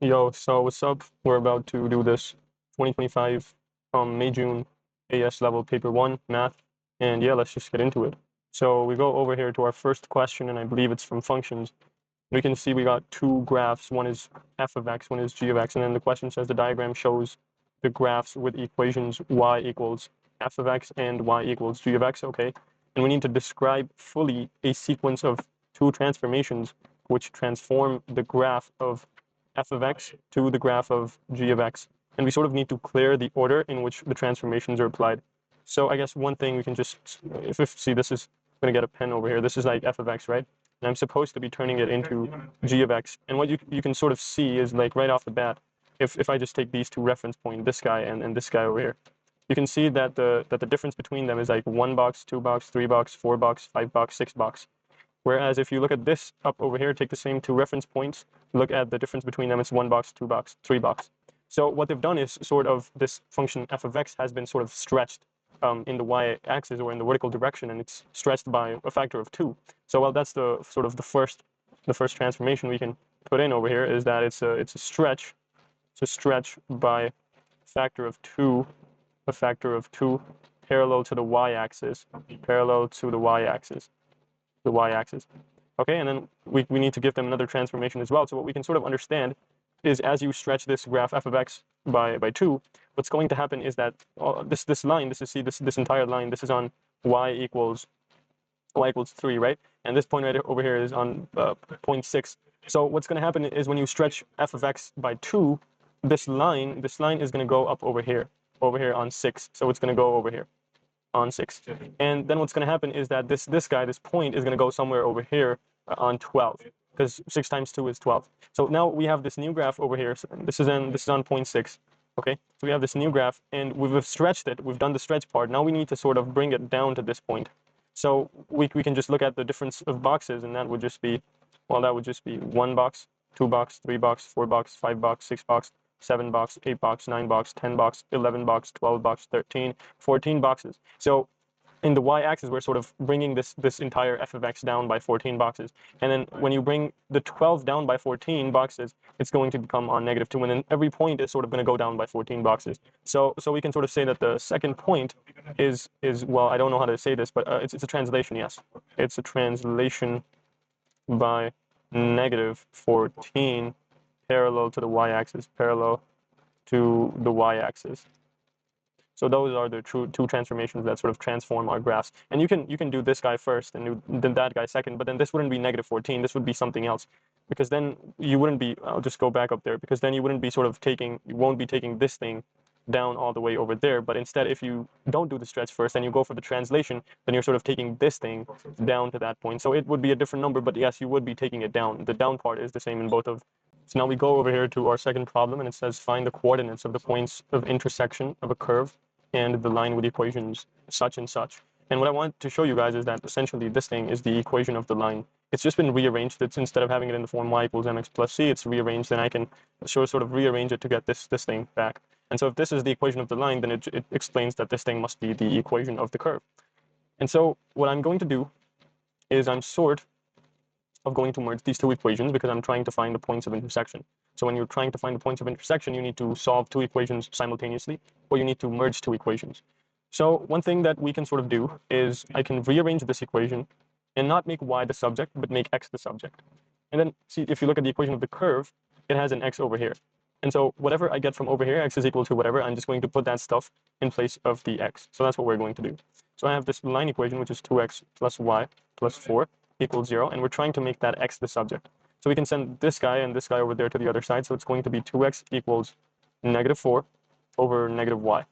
Yo, so what's up? We're about to do this 2025 May-June AS level paper 1 math, and yeah, let's just get into it. So we go over here to our first question, and I believe it's from functions. We can see we got two graphs. One is f of x, one is g of x, and then the question says the diagram shows the graphs with equations y equals f of x and y equals g of x, okay? And we need to describe fully a sequence of two transformations which transform the graph of f of x to the graph of g of x. And we sort of need to clear the order in which the transformations are applied. So I guess one thing we can just, see, this is going to get a pen over here. This is like f of x, right? And I'm supposed to be turning it into g of x. And what you can sort of see is like right off the bat, if I just take these two reference points, this guy and this guy over here, you can see that the difference between them is like 1 box, 2 box, 3 box, 4 box, 5 box, 6 box. Whereas if you look at this up over here, take the same two reference points, look at the difference between them, it's 1 box, 2 box, 3 box. So what they've done is sort of this function f of x has been sort of stretched in the y-axis or in the vertical direction, and it's stretched by a factor of 2. So well, that's the sort of the first transformation we can put in over here, is that it's a stretch. It's a stretch by factor of 2, a factor of 2 parallel to the y-axis, parallel to the y-axis. The y-axis. Okay, and then we need to give them another transformation as well. So what we can sort of understand is as you stretch this graph f of x by 2, what's going to happen is that this line, this entire line, this is on y equals 3, right? And this point right over here is on 0.6. So what's going to happen is when you stretch f of x by 2, this line is going to go up over here on 6. So it's going to go over here on 6. And then what's going to happen is that this point is going to go somewhere over here on 12, because 6 times 2 is 12. So now we have this new graph over here. So this is on 0.6. Okay, so we have this new graph, and we've stretched it. We've done the stretch part. Now we need to sort of bring it down to this point. So we can just look at the difference of boxes, and that would just be, well, that would just be 1 box, 2 box, 3 box, 4 box, 5 box, 6 box, 7 box, 8 box, 9 box, 10 box, 11 box, 12 box, 13, 14 boxes. So in the y-axis, we're sort of bringing this entire f of x down by 14 boxes. And then when you bring the 12 down by 14 boxes, it's going to become on -2. And then every point is sort of going to go down by 14 boxes. So we can sort of say that the second point is well, I don't know how to say this, but it's a translation, yes. It's a translation by -14 parallel to the y-axis, parallel to the y-axis. So those are the two transformations that sort of transform our graphs. And you can do this guy first and then that guy second, but then this wouldn't be -14. This would be something else, because then you wouldn't be, I'll just go back up there, because then you wouldn't be sort of you won't be taking this thing down all the way over there. But instead, if you don't do the stretch first and you go for the translation, then you're sort of taking this thing down to that point. So it would be a different number, but yes, you would be taking it down. The down part is the same in both of. So now we go over here to our second problem, and it says find the coordinates of the points of intersection of a curve and the line with equations such and such. And what I want to show you guys is that essentially this thing is the equation of the line. It's just been rearranged. It's, instead of having it in the form y equals mx plus c, it's rearranged, and I can sort of rearrange it to get this thing back. And so if this is the equation of the line, then it explains that this thing must be the equation of the curve. And so what I'm going to do is I'm sort of going to merge these two equations, because I'm trying to find the points of intersection. So when you're trying to find the points of intersection, you need to solve two equations simultaneously, or you need to merge two equations. So one thing that we can sort of do is I can rearrange this equation and not make y the subject, but make x the subject. And then see, if you look at the equation of the curve, it has an x over here. And so whatever I get from over here, x is equal to whatever, I'm just going to put that stuff in place of the x. So that's what we're going to do. So I have this line equation, which is 2x plus y plus 4 equals 0, and we're trying to make that x the subject. So we can send this guy and this guy over there to the other side. So it's going to be 2x equals -4 over -y.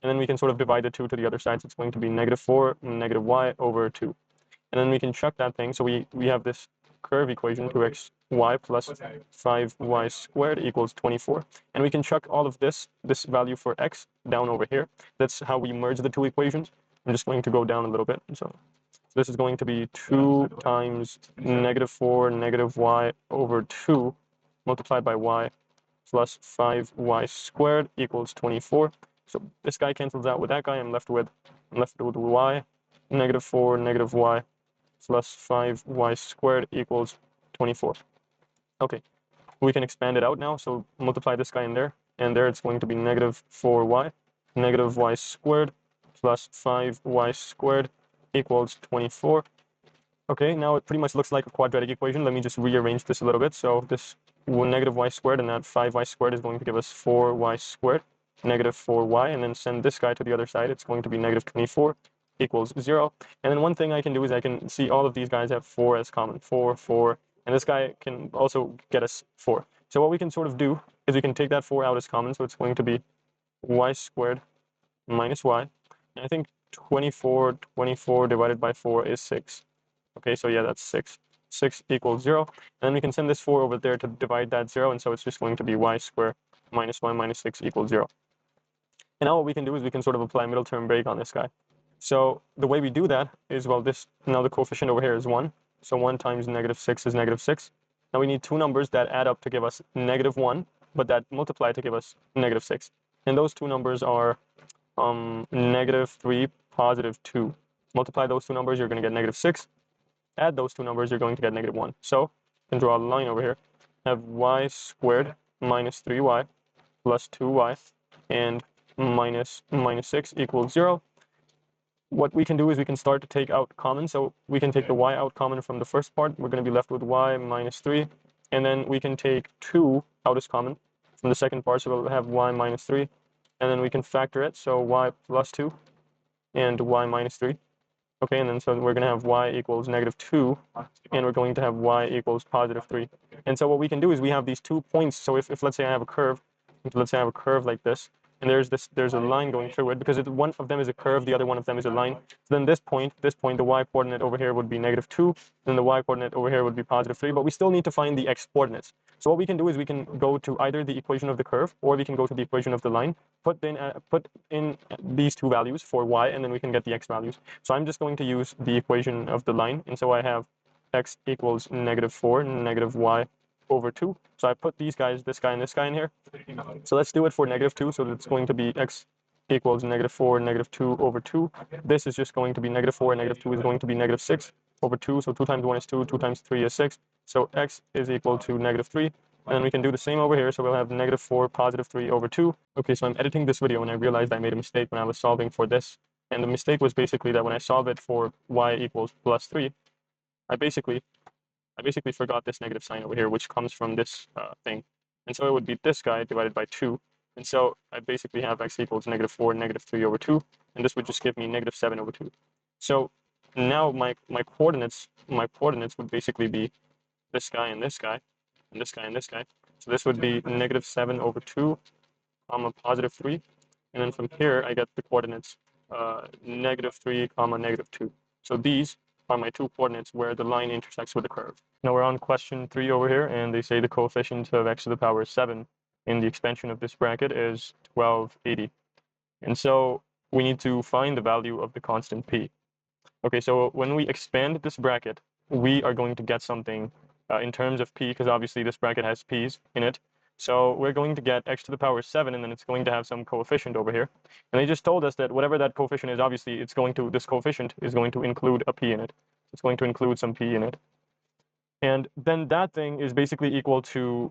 And then we can sort of divide the 2 to the other side. So it's going to be -4 -y over 2. And then we can chuck that thing. So we have this curve equation, 2xy plus 5y squared equals 24. And we can chuck all of this value for x down over here. That's how we merge the two equations. I'm just going to go down a little bit. So this is going to be 2 times -4 y over 2 multiplied by y plus 5y squared equals 24. So this guy cancels out with that guy. I'm left with y, -4 y plus 5y squared equals 24. Okay, we can expand it out now. So multiply this guy in there, and there it's going to be negative 4y, negative y squared plus 5y squared equals 24. Okay, now it pretty much looks like a quadratic equation. Let me just rearrange this a little bit. So this negative y squared and that 5y squared is going to give us 4y squared, negative 4y, and then send this guy to the other side. It's going to be negative 24 equals 0. And then one thing I can do is I can see all of these guys have 4 as common, 4, 4, and this guy can also get us 4. So what we can sort of do is we can take that 4 out as common, so it's going to be y squared minus y. And I think 24 divided by 4 is 6. Okay, so yeah, that's 6. 6 equals 0. And then we can send this 4 over there to divide that 0, and so it's just going to be y squared minus y minus 6 equals 0. And now what we can do is we can sort of apply middle term break on this guy. So the way we do that is, well, this, now the coefficient over here is 1. So 1 times negative 6 is negative 6. Now we need two numbers that add up to give us negative 1, but that multiply to give us negative 6. And those two numbers are negative 3, positive 2. Multiply those two numbers, you're going to get negative 6. Add those two numbers, you're going to get negative 1. So you can draw a line over here. Have y squared minus 3y plus 2y and minus 6 equals 0. What we can do is we can start to take out common. So we can take the y out common from the first part. We're going to be left with y minus 3. And then we can take 2 out as common from the second part. So we'll have y minus 3. And then we can factor it. So y plus 2 and y minus 3. Okay, and then so we're going to have y equals negative 2, and we're going to have y equals positive 3. And so what we can do is we have these 2 points. So if let's say I have a curve, let's say I have a curve like this, and there's a line going through it, because one of them is a curve, the other one of them is a line. So then this point, the y coordinate over here would be negative 2, then the y coordinate over here would be positive 3, but we still need to find the x coordinates. So what we can do is we can go to either the equation of the curve, or we can go to the equation of the line, put in these two values for y, and then we can get the x values. So I'm just going to use the equation of the line, and so I have x equals negative 4, negative y over 2. So I put these guys, this guy and this guy in here. So let's do it for negative 2. So it's going to be x equals negative 4, negative 2 over 2. This is just going to be negative 4, and negative 2 is going to be negative 6 over 2. So 2 times 1 is 2, 2 times 3 is 6. So x is equal to negative 3. And then we can do the same over here. So we'll have negative 4, positive 3 over 2. Okay, so I'm editing this video, and I realized I made a mistake when I was solving for this. And the mistake was basically that when I solve it for y equals plus 3, I basically forgot this negative sign over here, which comes from this thing. And so it would be this guy divided by 2. And so I basically have x equals negative 4, negative 3 over 2. And this would just give me negative 7 over 2. So now my coordinates would basically be this guy and this guy, and this guy and this guy. So this would be negative 7 over 2, comma, positive 3. And then from here, I get the coordinates negative 3, comma, negative 2. So these are my two coordinates where the line intersects with the curve. Now we're on question 3 over here, and they say the coefficient of x to the power 7 in the expansion of this bracket is 1280. And so we need to find the value of the constant p. Okay, so when we expand this bracket, we are going to get something in terms of p, because obviously this bracket has p's in it. So we're going to get x to the power 7, and then it's going to have some coefficient over here. And they just told us that whatever that coefficient is, obviously this coefficient is going to include a p in it. It's going to include some p in it. And then that thing is basically equal to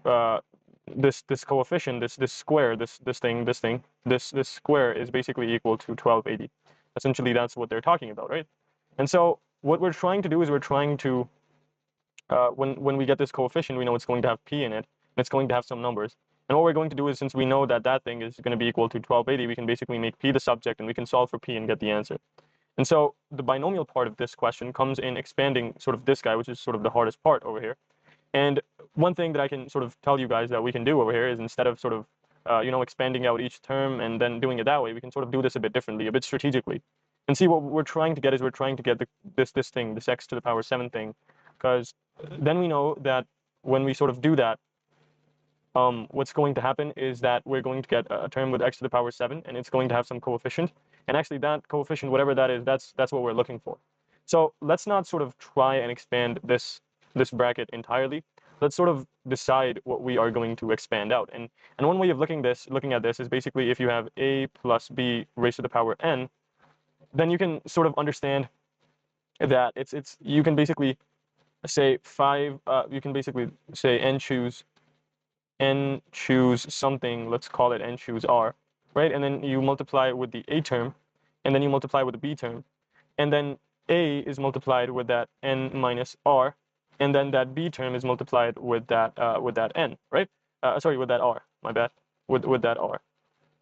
this coefficient, this square, this square is basically equal to 1280. Essentially, that's what they're talking about, right? And so what we're trying to do is we're trying to, when we get this coefficient, we know it's going to have p in it, and it's going to have some numbers. And what we're going to do is, since we know that that thing is going to be equal to 1280, we can basically make p the subject, and we can solve for p and get the answer. And so the binomial part of this question comes in expanding sort of this guy, which is sort of the hardest part over here. And one thing that I can sort of tell you guys that we can do over here is, instead of sort of expanding out each term and then doing it that way, we can sort of do this a bit differently, a bit strategically. And see, what we're trying to get is we're trying to get this thing, this x to the power 7 thing, because then we know that when we sort of do that, what's going to happen is that we're going to get a term with x to the power 7, and it's going to have some coefficient. And actually that coefficient, whatever that is, that's what we're looking for. So let's not sort of try and expand this bracket entirely. Let's sort of decide what we are going to expand out. And one way of looking at this is basically, if you have a plus b raised to the power n, then you can sort of understand that you can basically say n choose n choose something, let's call it n choose r, right? And then you multiply with the a term, and then you multiply with the b term, and then a is multiplied with that n minus r, and then that b term is multiplied with that n, right? Sorry, with that r, my bad, with that r.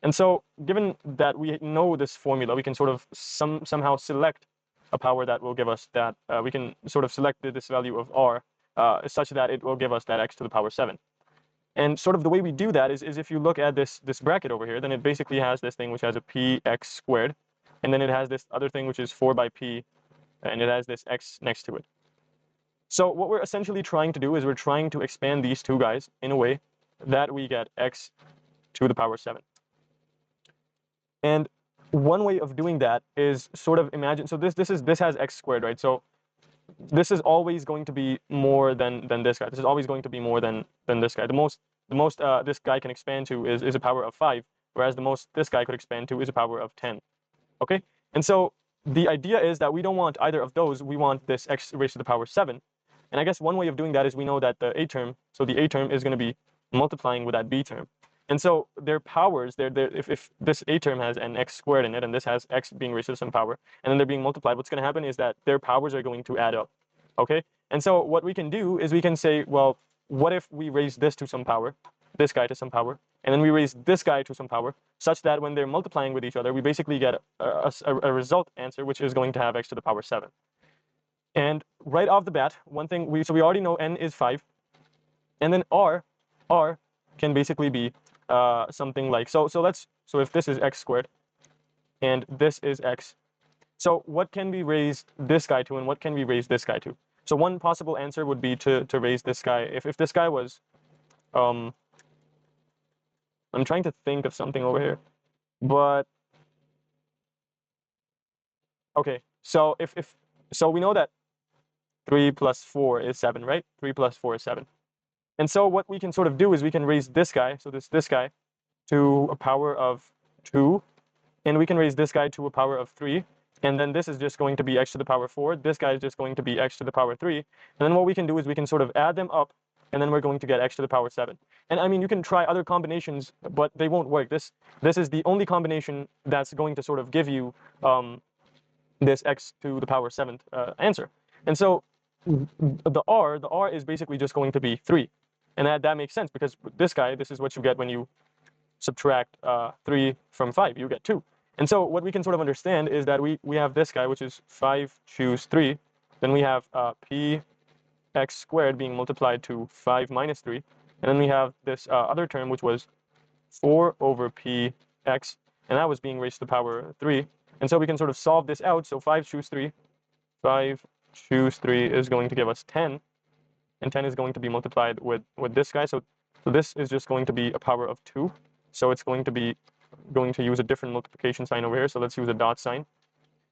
And so given that we know this formula, we can sort of somehow select a power that will give us that, we can sort of select this value of r such that it will give us that x to the power 7. And sort of the way we do that is if you look at this bracket over here, then it basically has this thing which has a px squared, and then it has this other thing which is 4 by p, and it has this x next to it. So what we're essentially trying to do is we're trying to expand these two guys in a way that we get x to the power 7. And one way of doing that is sort of imagine, so this has x squared, right? So this is always going to be more than this guy. This is always going to be more than this guy. The most this guy can expand to is a power of 5, whereas the most this guy could expand to is a power of 10. Okay, and so the idea is that we don't want either of those. We want this x raised to the power 7. And I guess one way of doing that is we know that the a term, so the a term is going to be multiplying with that b term. And so their powers, if this a term has an x squared in it, and this has x being raised to some power, and then they're being multiplied, what's going to happen is that their powers are going to add up. Okay, and so what we can do is we can say, well, what if we raise this to some power, this guy to some power, and then we raise this guy to some power, such that when they're multiplying with each other, we basically get a result answer which is going to have x to the power 7. And right off the bat, one thing we already know n is 5, and then r can basically be something like, so if this is x squared and this is x, so what can we raise this guy to and what can we raise this guy to? So one possible answer would be to raise this guy. If this guy was, I'm trying to think of something over here, but okay, so so we know that 3 plus 4 is 7, right? 3 plus 4 is 7. And so what we can sort of do is we can raise this guy, so this guy, to a power of 2, and we can raise this guy to a power of 3, and then this is just going to be x to the power 4. This guy is just going to be x to the power 3. And then what we can do is we can sort of add them up, and then we're going to get x to the power 7. And I mean, you can try other combinations, but they won't work. This is the only combination that's going to sort of give you this x to the power 7th answer. And so the r is basically just going to be 3. And that makes sense, because this guy, this is what you get when you subtract 3 from 5. You get 2. And so what we can sort of understand is that we have this guy, which is 5 choose 3. Then we have p x squared being multiplied to 5 minus 3. And then we have this other term, which was 4 over p x, and that was being raised to the power 3. And so we can sort of solve this out. So 5 choose 3. 5 choose 3 is going to give us 10. And 10 is going to be multiplied with this guy. So this is just going to be a power of 2. So it's going to use a different multiplication sign over here. So let's use a dot sign.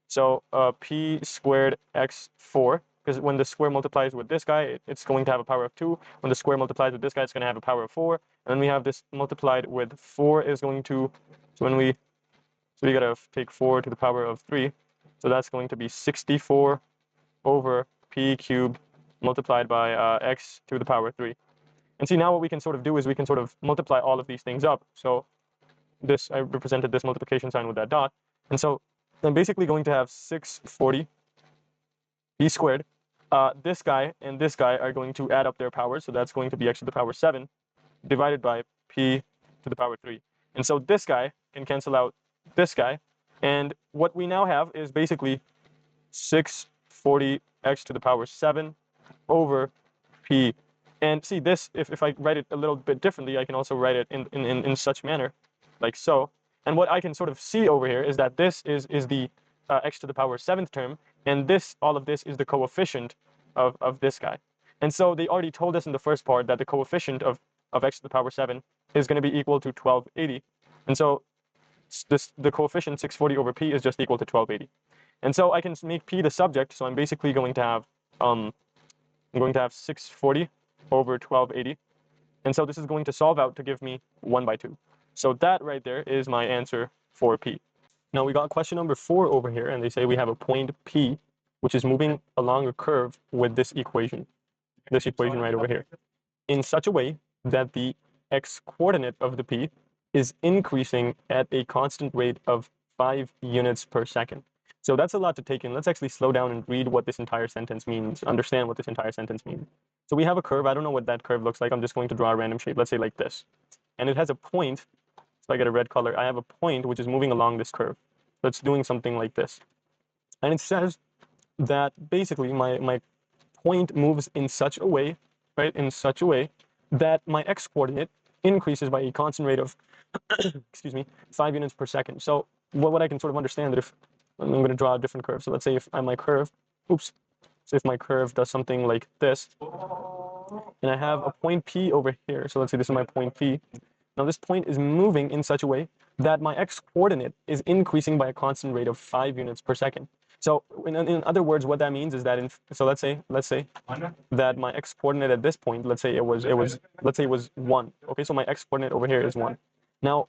So p squared x 4, because when the square multiplies with this guy, it's going to have a power of 2. When the square multiplies with this guy, it's going to have a power of 4. And then we have this multiplied with 4 is going to, so we got to take 4 to the power of 3. So that's going to be 64 over p cubed multiplied by x to the power 3. And see, now what we can sort of do is we can sort of multiply all of these things up. So this, I represented this multiplication sign with that dot. And so I'm basically going to have 640 p squared. This guy and this guy are going to add up their powers. So that's going to be x to the power 7 divided by p to the power 3. And so this guy can cancel out this guy. And what we now have is basically 640 x to the power 7 over p. And see this, if I write it a little bit differently, I can also write it in such manner, like so. And what I can sort of see over here is that this is the x to the power 7th term, and all of this is the coefficient of this guy. And so they already told us in the first part that the coefficient of x to the power 7 is going to be equal to 1280. And so the coefficient 640 over p is just equal to 1280. And so I can make p the subject, so I'm basically going to have 640 over 1280. And so this is going to solve out to give me 1 by 2. So that right there is my answer for p. Now we got question number 4 over here, and they say we have a point p which is moving along a curve with this equation right over here, in such a way that the x coordinate of the p is increasing at a constant rate of 5 units per second. So that's a lot to take in. Let's actually slow down and read what this entire sentence means, understand what this entire sentence means. So we have a curve. I don't know what that curve looks like. I'm just going to draw a random shape, let's say like this. And it has a point. So I get a red color. I have a point which is moving along this curve. So it's doing something like this. And it says that basically my point moves in such a way, right, in such a way that my x coordinate increases by a constant rate of, excuse me, 5 units per second. So what I can sort of understand that if I'm going to draw a different curve. So let's say if my curve, oops, so if my curve does something like this, and I have a point P over here. So let's say this is my point P. Now this point is moving in such a way that my x coordinate is increasing by a constant rate of 5 units per second. So in other words, what that means is that so let's say that my x coordinate at this point, let's say it was 1. Okay, so my x coordinate over here is 1. Now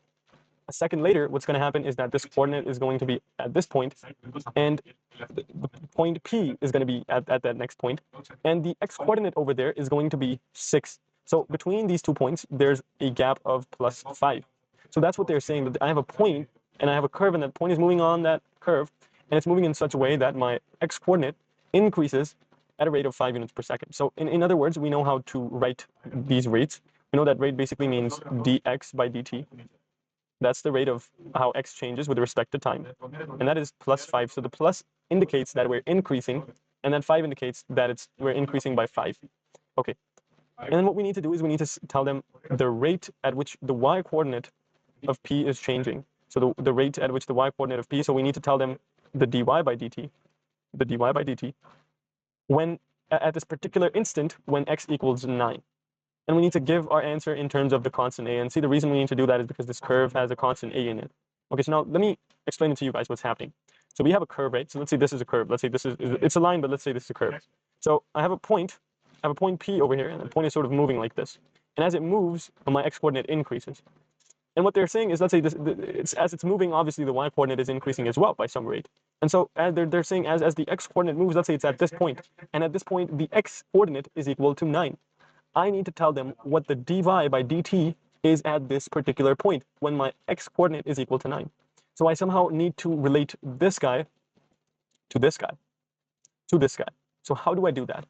a second later, what's going to happen is that this coordinate is going to be at this point, and the point P is going to be at that next point, and the x coordinate over there is going to be 6. So between these 2 points, there's a gap of plus 5. So that's what they're saying, that I have a point and I have a curve, and that point is moving on that curve, and it's moving in such a way that my x coordinate increases at a rate of 5 units per second. So in other words, we know how to write these rates. We know that rate basically means dx by dt. That's the rate of how x changes with respect to time, and that is plus 5. So the plus indicates that we're increasing, and then 5 indicates that we're increasing by 5. Okay, and then what we need to do is we need to tell them the rate at which the y coordinate of p is changing. So the rate at which the y coordinate of p, so we need to tell them the dy by dt, when at this particular instant when x equals 9. And we need to give our answer in terms of the constant a. And see, the reason we need to do that is because this curve has a constant a in it. Okay, so now let me explain it to you guys what's happening. So we have a curve, right? So let's say this is a curve. Let's say this is, it's a line, but let's say this is a curve. So I have a point P over here, and the point is sort of moving like this. And as it moves, my x coordinate increases. And what they're saying is, let's say as it's moving, obviously the y coordinate is increasing as well by some rate. And so they're saying as the x coordinate moves, let's say it's at this point, and at this point the x coordinate is equal to 9. I need to tell them what the dy by dt is at this particular point when my x coordinate is equal to 9. So I somehow need to relate this guy to this guy to this guy. So how do I do that?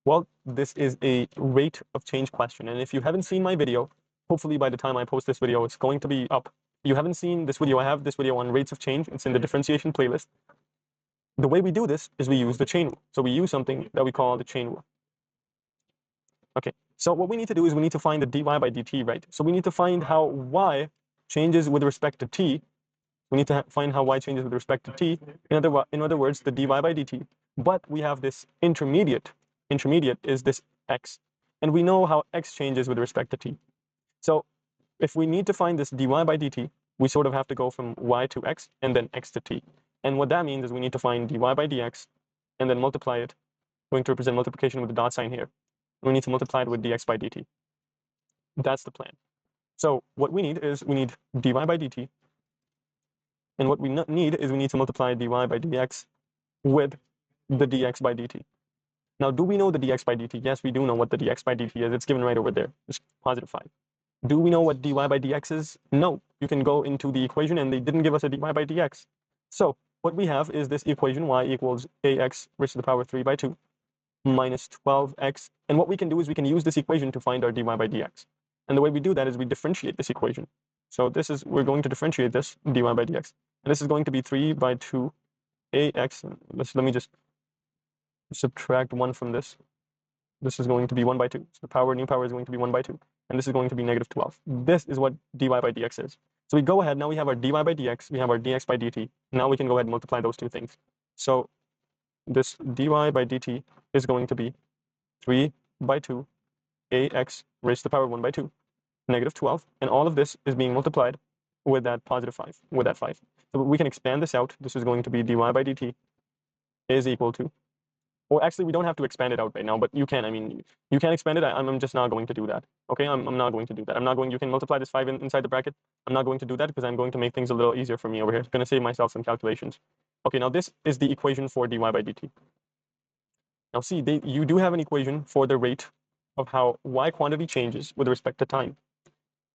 Well, this is a rate of change question. And if you haven't seen my video, hopefully by the time I post this video, it's going to be up. If you haven't seen this video, I have this video on rates of change. It's in the differentiation playlist. The way we do this is we use the chain rule. So we use something that we call the chain rule. Okay, so what we need to do is we need to find the dy by dt, right? So we need to find how y changes with respect to t. We need to find how y changes with respect to t. In other words, the dy by dt. But we have this intermediate. Intermediate is this x. And we know how x changes with respect to t. So if we need to find this dy by dt, we sort of have to go from y to x and then x to t. And what that means is we need to find dy by dx and then multiply it. We're going to represent multiplication with the dot sign here. We need to multiply it with dx by dt. That's the plan. So what we need is we need dy by dt. And what we need is we need to multiply dy by dx with the dx by dt. Now, do we know the dx by dt? Yes, we do know what the dx by dt is. It's given right over there. It's positive 5. Do we know what dy by dx is? No. You can go into the equation, and they didn't give us a dy by dx. So what we have is this equation, y equals ax raised to the power 3 by 2 minus 12x. And what we can do is we can use this equation to find our dy by dx. And the way we do that is we differentiate this equation. So we're going to differentiate this dy by dx. And this is going to be 3 by 2 ax. Let me just subtract 1 from this. This is going to be 1 by 2. So the new power is going to be 1 by 2. And this is going to be negative 12. This is what dy by dx is. So we go ahead. Now we have our dy by dx. We have our dx by dt. Now we can go ahead and multiply those two things. So this dy by dt is going to be 3 by 2 ax raised to the power 1 by 2, negative 12. And all of this is being multiplied with that positive 5, with that 5. So we can expand this out. This is going to be dy by dt is equal to, or actually we don't have to expand it out right now, but you can. I mean, you can expand it. I'm just not going to do that. Okay, I'm not going to do that. I'm not going, you can multiply this 5 inside the bracket. I'm not going to do that because I'm going to make things a little easier for me over here. I'm going to save myself some calculations. Okay, now this is the equation for dy by dt. Now see, you do have an equation for the rate of how y quantity changes with respect to time.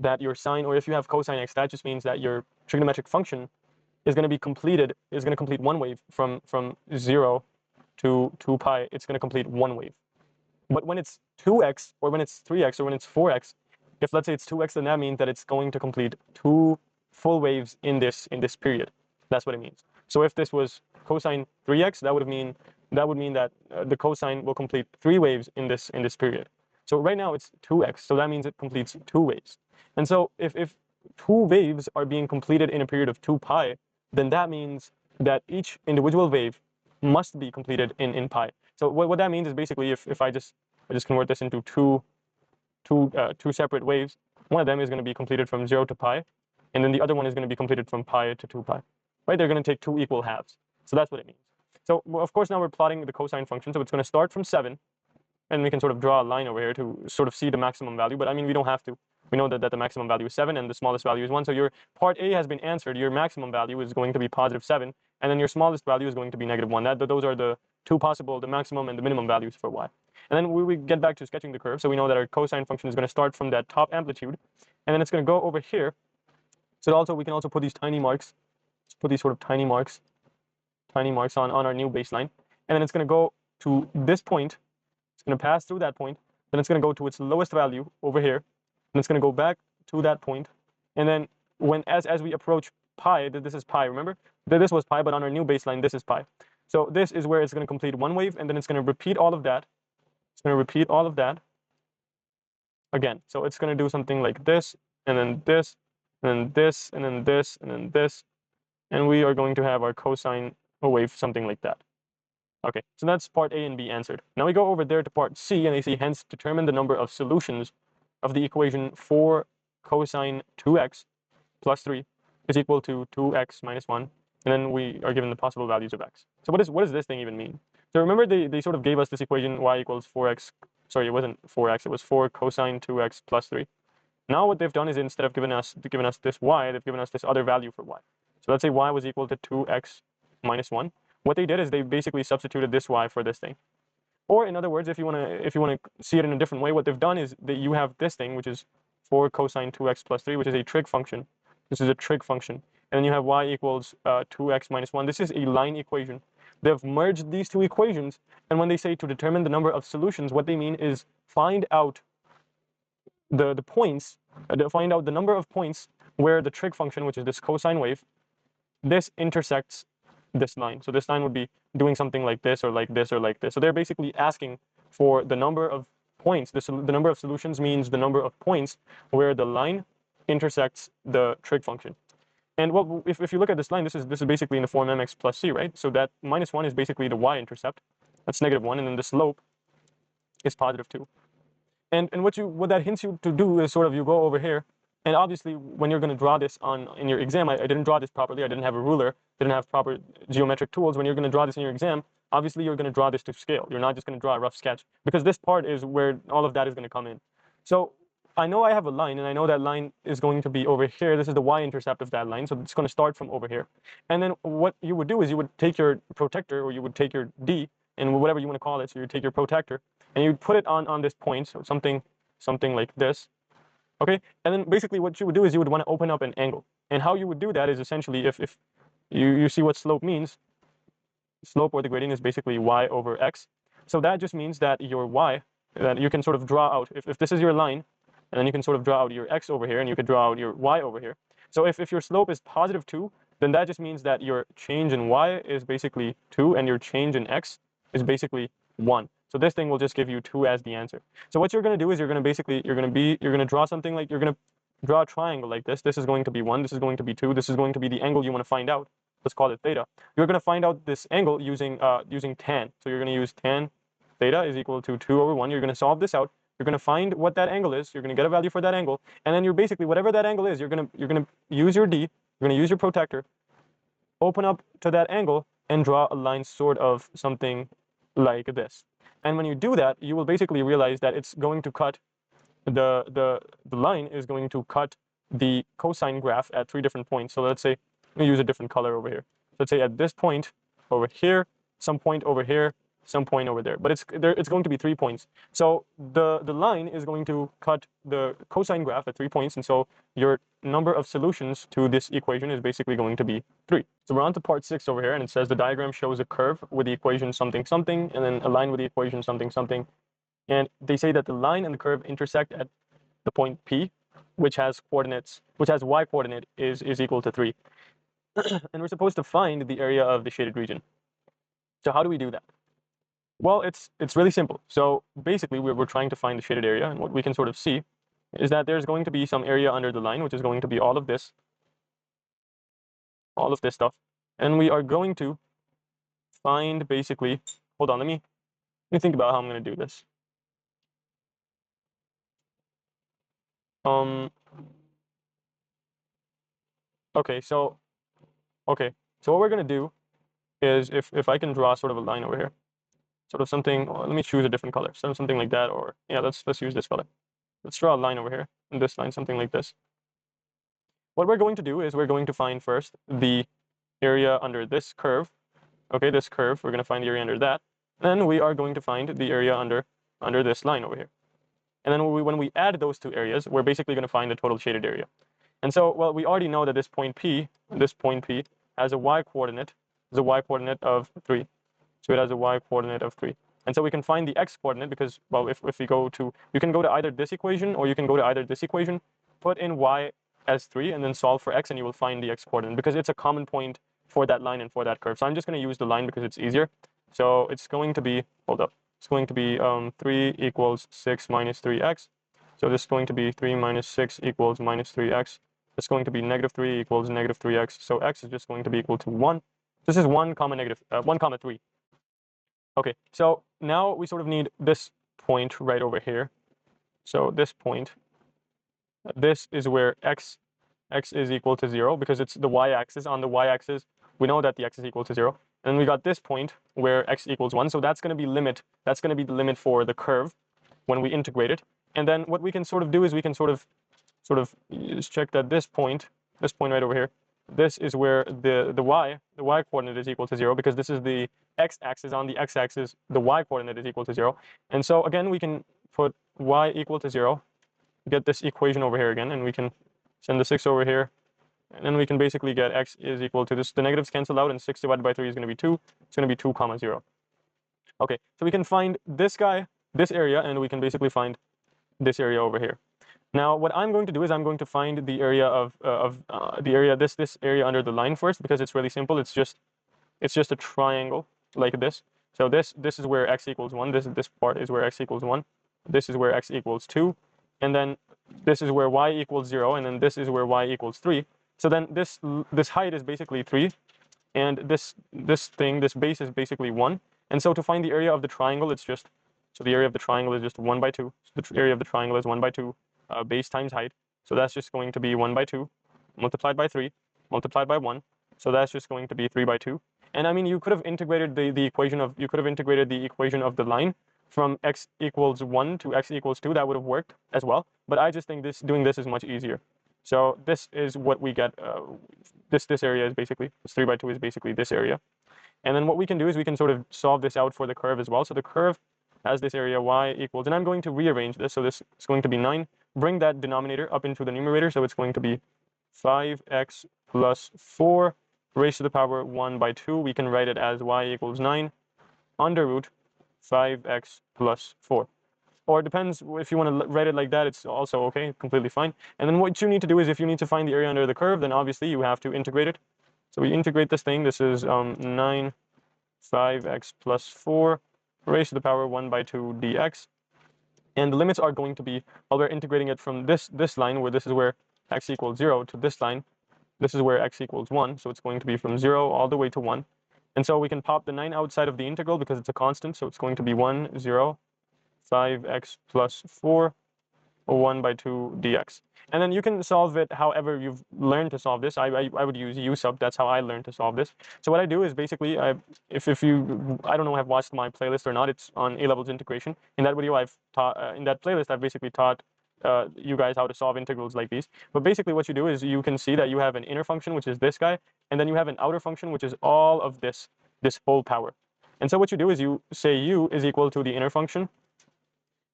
that your sine, or if you have cosine x, that just means that your trigonometric function is going to complete one wave from 0 to 2 pi. It's going to complete one wave. But when it's 2x, or when it's 3x, or when it's 4x, if let's say it's 2x, then that means that it's going to complete 2 full waves in this period. That's what it means. So if this was cosine 3x, that would mean that the cosine will complete 3 waves in this period. So right now it's 2x, so that means it completes 2 waves. And so if 2 waves are being completed in a period of 2 pi, then that means that each individual wave must be completed in pi. So what that means is basically if I just convert this into two separate waves, one of them is going to be completed from 0 to pi, and then the other one is going to be completed from pi to 2 pi. Right? They're going to take 2 equal halves. So that's what it means. So of course now we're plotting the cosine function. So it's going to start from 7, and we can sort of draw a line over here to sort of see the maximum value. But I mean, we don't have to. We know that the maximum value is 7 and the smallest value is 1. So your part A has been answered. Your maximum value is going to be positive 7, and then your smallest value is going to be negative 1. Those are the two possible, the maximum and the minimum values for y. And then we get back to sketching the curve. So we know that our cosine function is going to start from that top amplitude, and then it's going to go over here. So also we can also put these tiny marks, put these sort of tiny marks on our new baseline, and then it's going to go to this point. It's going to pass through that point, then it's going to go to its lowest value over here, and it's going to go back to that point, and then as we approach pi, this is pi, remember? This was pi, but on our new baseline, this is pi. So this is where it's going to complete one wave, and then it's going to repeat all of that. It's going to repeat all of that again. So it's going to do something like this, and then this, and then this, and then this, and then this, and we are going to have our cosine wave something like that. Okay, so that's part A and B answered. Now we go over there to part C, and they say, hence determine the number of solutions of the equation 4 cosine 2x plus 3 is equal to 2x minus 1, and then we are given the possible values of x. So what does this thing even mean? So remember they sort of gave us this equation y equals 4x, sorry, it wasn't 4x, it was 4 cosine 2x plus 3. Now what they've done is instead of giving us this y, they've given us this other value for y. So let's say y was equal to 2x minus 1. What they did is they basically substituted this y for this thing. Or in other words, if you want to see it in a different way, what they've done is that you have this thing, which is 4 cosine 2x plus 3, which is a trig function. This is a trig function. And then you have y equals 2x minus 1. This is a line equation. They've merged these two equations, and when they say to determine the number of solutions, what they mean is find out the points, find out the number of points where the trig function, which is this cosine wave, this intersects this line. So this line would be doing something like this or like this or like this. So they're basically asking for the number of points. The number of solutions means the number of points where the line intersects the trig function. And what if you look at this line, this is basically in the form mx plus c, right? So that minus 1 is basically the y-intercept. That's negative 1, and then the slope is positive 2. And what that hints you to do is sort of you go over here, and obviously when you're going to draw this in your exam, I didn't draw this properly. I didn't have a ruler, didn't have proper geometric tools. When you're going to draw this in your exam, obviously you're going to draw this to scale. You're not just going to draw a rough sketch, because this part is where all of that is going to come in. So I know I have a line, and I know that line is going to be over here. This is the y-intercept of that line, so it's going to start from over here. And then what you would do is you would take your protector, or you would take your D, and whatever you want to call it, so you take your protector, and you put it on this point, so something like this. Okay, and then basically what you would do is you would want to open up an angle. And how you would do that is essentially if you see what slope means. Slope, or the gradient, is basically y over x. So that just means that your y, that you can sort of draw out, if this is your line, and then you can sort of draw out your x over here, and you could draw out your y over here. So if your slope is positive 2, then that just means that your change in y is basically 2, and your change in x is basically 1. So this thing will just give you 2 as the answer. So what you're going to do is you're going to draw something like, you're going to draw a triangle like this. This is going to be 1, this is going to be 2, this is going to be the angle you want to find out. Let's call it theta. You're going to find out this angle using tan. So you're going to use tan theta is equal to 2 over 1. You're going to solve this out. You're going to find what that angle is. You're going to get a value for that angle, and then you're basically, whatever that angle is, you're going to use your D. You're going to use your protector, open up to that angle, and draw a line sort of something like this. And when you do that, you will basically realize that it's going to cut the line is going to cut the cosine graph at 3 different points. So let's say, let me use a different color over here. Let's say at this point over here, some point over here, some point over there, but it's going to be 3 points. So the line is going to cut the cosine graph at 3 points, and so your number of solutions to this equation is basically going to be 3. So we're on to part 6 over here, and it says the diagram shows a curve with the equation something something, and then a line with the equation something something, and they say that the line and the curve intersect at the point P, which has y coordinate is equal to 3. And we're supposed to find the area of the shaded region. So how do we do that? Well, it's really simple. So basically, we're trying to find the shaded area, and what we can sort of see is that there's going to be some area under the line, which is going to be all of this stuff, and we are going to find basically. Hold on, let me think about how I'm going to do this. Okay, so what we're going to do is if I can draw sort of a line over here, sort of something. Let me choose a different color, something like that, or yeah, let's use this color. Let's draw a line over here, and this line, something like this. What we're going to do is we're going to find first the area under this curve. Okay, this curve, we're going to find the area under that. Then we are going to find the area under this line over here. And then when we add those two areas, we're basically going to find the total shaded area. And so, well, we already know that this point P has a y coordinate, of 3. So it has a y coordinate of 3. And so we can find the x coordinate because, well, if we go to, you can go to either this equation or you can go to either this equation, put in y as 3, and then solve for x, and you will find the x coordinate because it's a common point for that line and for that curve. So I'm just going to use the line because it's easier. So it's going to be, it's going to be 3 equals 6 minus 3x. So this is going to be 3 minus 6 equals minus 3x. It's going to be negative 3 equals negative 3x. So x is just going to be equal to 1. This is 1 comma 3. Okay, so now we sort of need this point right over here. So this point, this is where x is equal to 0 because it's the y-axis. On the y-axis, we know that the x is equal to 0. And we got this point where x equals 1. So that's going to be limit. That's going to be the limit for the curve when we integrate it. And then what we can sort of do is we can sort of check that this point right over here, this is where the y coordinate is equal to 0 because this is the x-axis. On the x-axis, the y coordinate is equal to 0. And so again, we can put y equal to 0, get this equation over here again, and we can send the 6 over here, and then we can basically get x is equal to this. The negatives cancel out, and 6 divided by 3 is going to be 2. It's going to be 2 comma 0. Okay, so we can find this guy, this area, and we can basically find this area over here. Now, what I'm going to do is I'm going to find the area this area under the line first because it's really simple. It's just a triangle like this. So this is where x equals 1. This part is where x equals 1. This is where x equals 2, and then this is where y equals 0, and then this is where y equals 3. So then this height is basically 3, and this base is basically 1. And so to find the area of the triangle, the area of the triangle is just 1 by 2. So the area of the triangle is 1 by 2. Base times height, so that's just going to be 1 by 2 multiplied by 3 multiplied by 1, so that's just going to be 3 by 2. And I mean, you could have integrated the equation of the line from x equals 1 to x equals 2. That would have worked as well, but I just think doing this is much easier. So this is what we get. This area is basically, this 3 by 2 is basically this area. And then what we can do is we can sort of solve this out for the curve as well. So the curve has this area y equals, and I'm going to rearrange this. So this is going to be 9. Bring that denominator up into the numerator. So it's going to be 5x plus 4 raised to the power 1 by 2. We can write it as y equals 9 under root 5x plus 4. Or it depends, if you want to write it like that, it's also okay, completely fine. And then what you need to do is if you need to find the area under the curve, then obviously you have to integrate it. So we integrate this thing. This is 9 5x plus 4 raised to the power 1 by 2 dx. And the limits are going to be, well, we're integrating it from this line, where this is where x equals 0, to this line. This is where x equals 1, so it's going to be from 0 all the way to 1. And so we can pop the 9 outside of the integral because it's a constant, so it's going to be 1, 0, 5x plus 4, 1 by 2 dx. And then you can solve it however you've learned to solve this. I would use u sub. That's how I learned to solve this. So what I do is basically, if you, I don't know, have watched my playlist or not, it's on A levels integration. In that video, in that playlist, I've basically taught you guys how to solve integrals like these. But basically what you do is you can see that you have an inner function, which is this guy, and then you have an outer function, which is all of this whole power. And so what you do is you say u is equal to the inner function,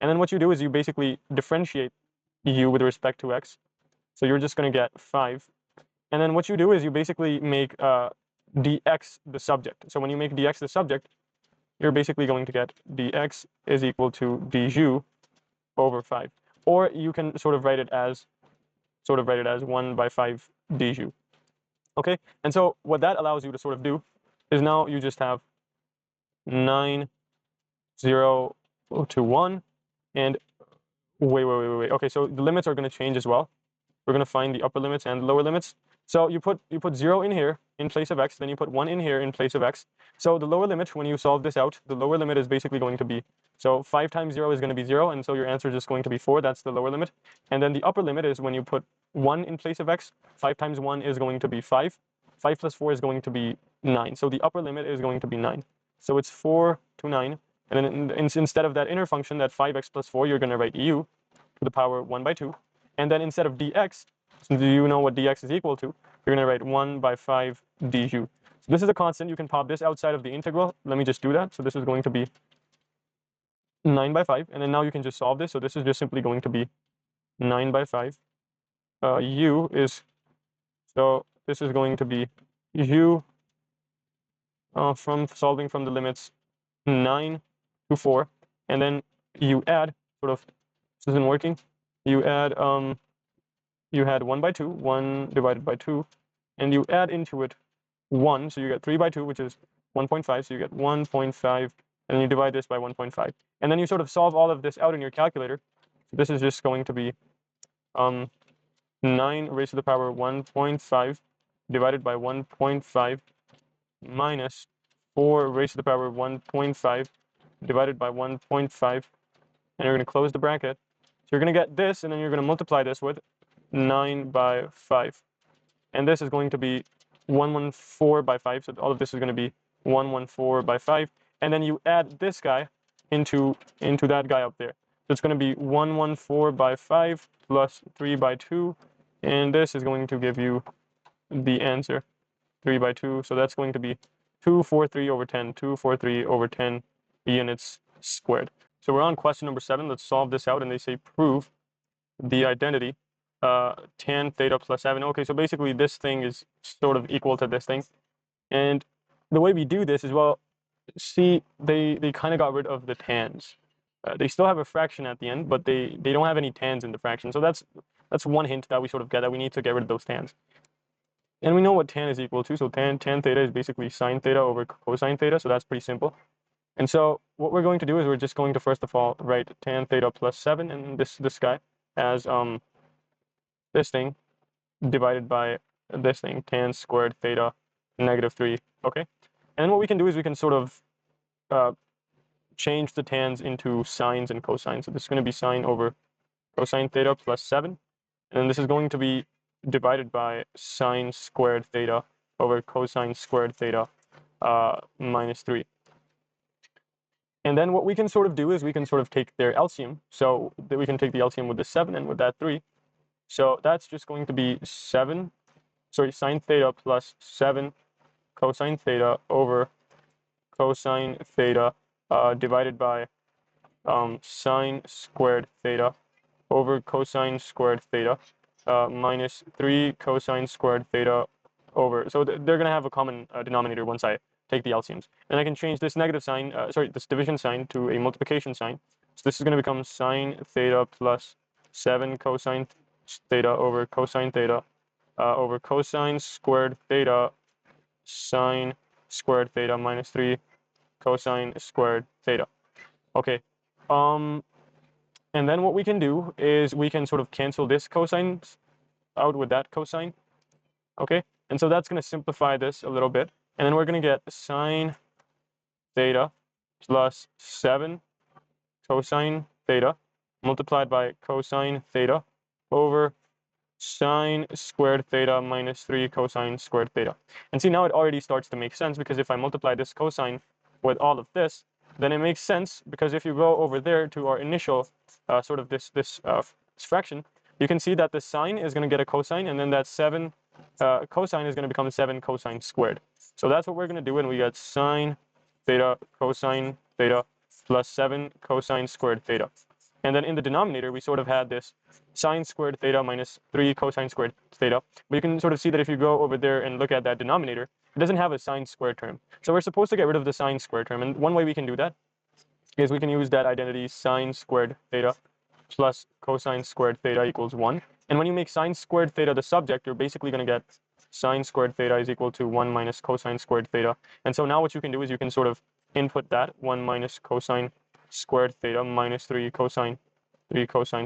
and then what you do is you basically differentiate u with respect to x. So you're just going to get 5. And then what you do is you basically make dx the subject. So when you make dx the subject, you're basically going to get dx is equal to du over 5. Or you can sort of write it as 1 by 5 du. Okay, and so what that allows you to sort of do is now you just have 9, 0 to 1, and wait. Okay, so the limits are going to change as well. We're going to find the upper limits and the lower limits. So you put 0 in here in place of x, then you put 1 in here in place of x. So the lower limit, when you solve this out, the lower limit is basically going to be, so 5 times 0 is going to be 0, and so your answer is just going to be 4. That's the lower limit. And then the upper limit is when you put 1 in place of x. 5 times 1 is going to be 5. 5 plus 4 is going to be 9. So the upper limit is going to be 9. So it's 4 to 9. And then instead of that inner function, that 5x plus 4, you're going to write u to the power 1 by 2. And then instead of dx, so do you know what dx is equal to? You're going to write 1 by 5 du. So this is a constant. You can pop this outside of the integral. Let me just do that. So this is going to be 9 by 5. And then now you can just solve this. So this is just simply going to be 9 by 5. U is, so this is going to be u from solving from the limits 9 to 4. And then you add, sort of, this isn't working. You add, you had 1 by 2, 1 divided by 2, and you add into it 1, so you get 3 by 2, which is 1.5, so you get 1.5, and you divide this by 1.5. And then you sort of solve all of this out in your calculator. So this is just going to be 9 raised to the power 1.5 divided by 1.5 minus 4 raised to the power 1.5 divided by 1.5, and you're going to close the bracket. So you're going to get this, and then you're going to multiply this with 9 by 5. And this is going to be 114 by 5. So all of this is going to be 114 by 5. And then you add this guy into that guy up there. So it's going to be 114 by 5 plus 3 by 2. And this is going to give you the answer, 3 by 2. So that's going to be 243 over 10, 243 over 10 units squared. So we're on question number 7. Let's solve this out. And they say prove the identity tan theta plus 7. Okay, so basically this thing is sort of equal to this thing. And the way we do this is, well, see, they kind of got rid of the tans. They still have a fraction at the end, but they don't have any tans in the fraction. So that's one hint that we sort of get, that we need to get rid of those tans. And we know what tan is equal to. So tan theta is basically sine theta over cosine theta. So that's pretty simple. And so what we're going to do is we're just going to first of all write tan theta plus 7, and this guy as this thing divided by this thing, tan squared theta negative 3. Okay, and then what we can do is we can sort of change the tans into sines and cosines. So this is going to be sine over cosine theta plus 7, and this is going to be divided by sine squared theta over cosine squared theta minus 3. And then what we can sort of do is we can sort of take their LCM. So that we can take the LCM with the 7 and with that 3. So that's just going to be sine theta plus 7 cosine theta over cosine theta divided by sine squared theta over cosine squared theta minus 3 cosine squared theta over. So they're going to have a common denominator once I take the LCMs. And I can change this negative sign, this division sign to a multiplication sign. So this is going to become sine theta plus 7 cosine theta over cosine theta over cosine squared theta sine squared theta minus 3 cosine squared theta. Okay, and then what we can do is we can sort of cancel this cosine out with that cosine. Okay, and so that's going to simplify this a little bit, and then we're going to get sine theta plus 7 cosine theta multiplied by cosine theta over sine squared theta minus 3 cosine squared theta. And see, now it already starts to make sense, because if I multiply this cosine with all of this, then it makes sense, because if you go over there to our initial sort of this fraction, you can see that the sine is going to get a cosine, and then that 7 cosine is going to become 7 cosine squared. So that's what we're going to do, and we got sine theta cosine theta plus 7 cosine squared theta. And then in the denominator, we sort of had this sine squared theta minus 3 cosine squared theta. But you can sort of see that if you go over there and look at that denominator, it doesn't have a sine squared term. So we're supposed to get rid of the sine squared term. And one way we can do that is we can use that identity sine squared theta plus cosine squared theta equals 1. And when you make sine squared theta the subject, you're basically going to get sine squared theta is equal to 1 minus cosine squared theta. And so now what you can do is you can sort of input that 1 minus cosine squared theta minus 3 cosine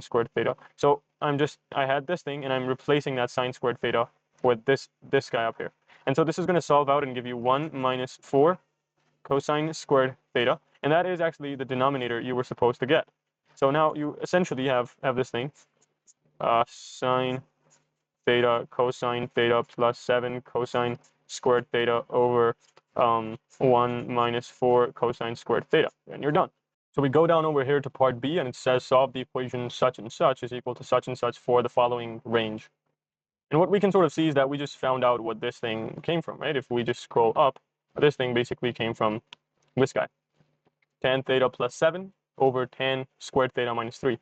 squared theta. So I had this thing and I'm replacing that sine squared theta with this guy up here. And so this is going to solve out and give you 1 minus 4 cosine squared theta. And that is actually the denominator you were supposed to get. So now you essentially have this thing, sine theta cosine theta plus 7 cosine squared theta over 1 minus 4 cosine squared theta, and you're done. So we go down over here to part B, and it says solve the equation such and such is equal to such and such for the following range. And what we can sort of see is that we just found out what this thing came from, right? If we just scroll up, this thing basically came from this guy, tan theta plus 7 over tan squared theta minus 3.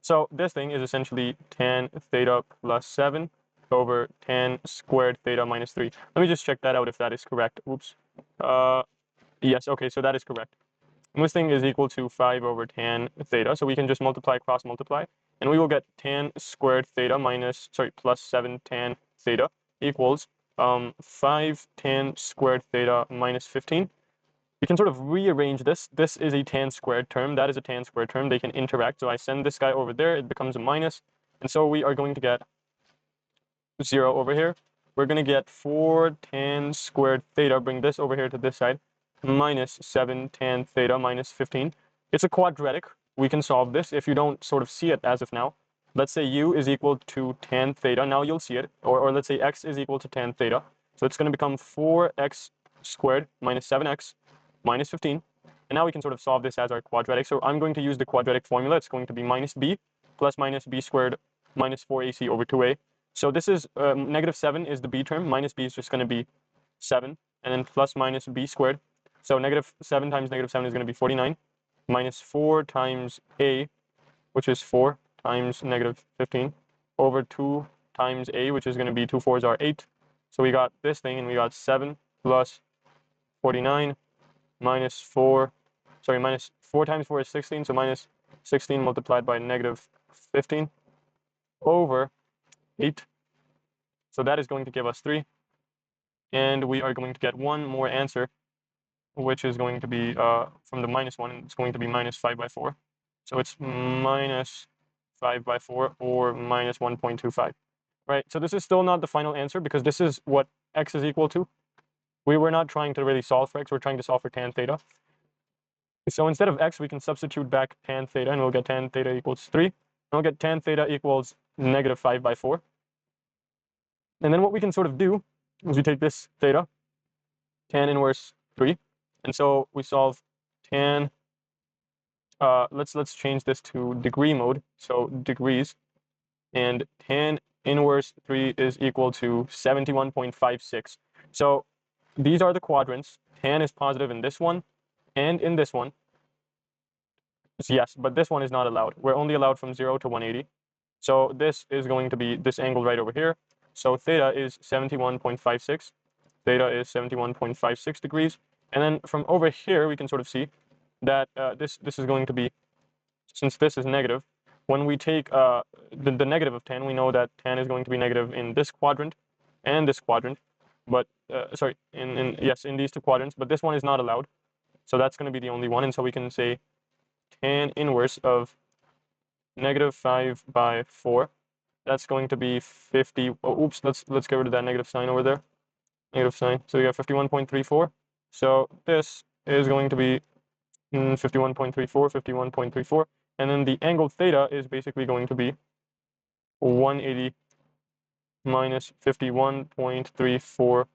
So this thing is essentially tan theta plus 7 over tan squared theta minus 3. Let me just check that out if that is correct. Oops. Yes, okay, so that is correct. And this thing is equal to 5 over tan theta. So we can just multiply, cross multiply, and we will get tan squared theta plus 7 tan theta equals 5 tan squared theta minus 15. We can sort of rearrange this. This is a tan squared term. That is a tan squared term. They can interact. So I send this guy over there. It becomes a minus. And so we are going to get 0 over here. We're going to get 4 tan squared theta. Bring this over here to this side. Minus 7 tan theta minus 15. It's a quadratic. We can solve this if you don't sort of see it as of now. Let's say u is equal to tan theta. Now you'll see it. Or let's say x is equal to tan theta. So it's going to become 4x squared minus 7x minus 15. And now we can sort of solve this as our quadratic. So I'm going to use the quadratic formula. It's going to be minus b plus minus b squared minus 4ac over 2a. So this is negative 7 is the b term. Minus b is just going to be 7. And then plus minus b squared. So negative 7 times negative 7 is going to be 49. Minus 4 times a, which is 4 times negative 15, over 2 times a, which is going to be 2 4s are 8. So we got this thing, and we got 7 plus 49 minus 4 times 4 is 16, so minus 16 multiplied by negative 15 over 8. So that is going to give us 3. And we are going to get one more answer, which is going to be from the minus 1, it's going to be minus 5 by 4. So it's minus 5 by 4 or minus 1.25. Right, so this is still not the final answer because this is what x is equal to. We were not trying to really solve for x, we're trying to solve for tan theta. So instead of x, we can substitute back tan theta, and we'll get tan theta equals 3. And we'll get tan theta equals negative 5 by 4. And then what we can sort of do is we take this theta, tan inverse 3, and so we solve tan, let's change this to degree mode, so degrees, and tan inverse 3 is equal to 71.56. So these are the quadrants. Tan is positive in this one and in this one. Yes, but this one is not allowed. We're only allowed from 0 to 180. So this is going to be this angle right over here. So theta is 71.56. Theta is 71.56 degrees. And then from over here, we can sort of see that this is going to be, since this is negative, when we take the negative of tan, we know that tan is going to be negative in this quadrant and this quadrant. But in these two quadrants, but this one is not allowed. So that's going to be the only one. And so we can say tan inverse of negative 5 by 4. That's going to be 50. Oh, oops, let's get rid of that negative sign over there. Negative sign. So we got 51.34. So this is going to be 51.34, 51.34. And then the angle theta is basically going to be 180 minus 51.34.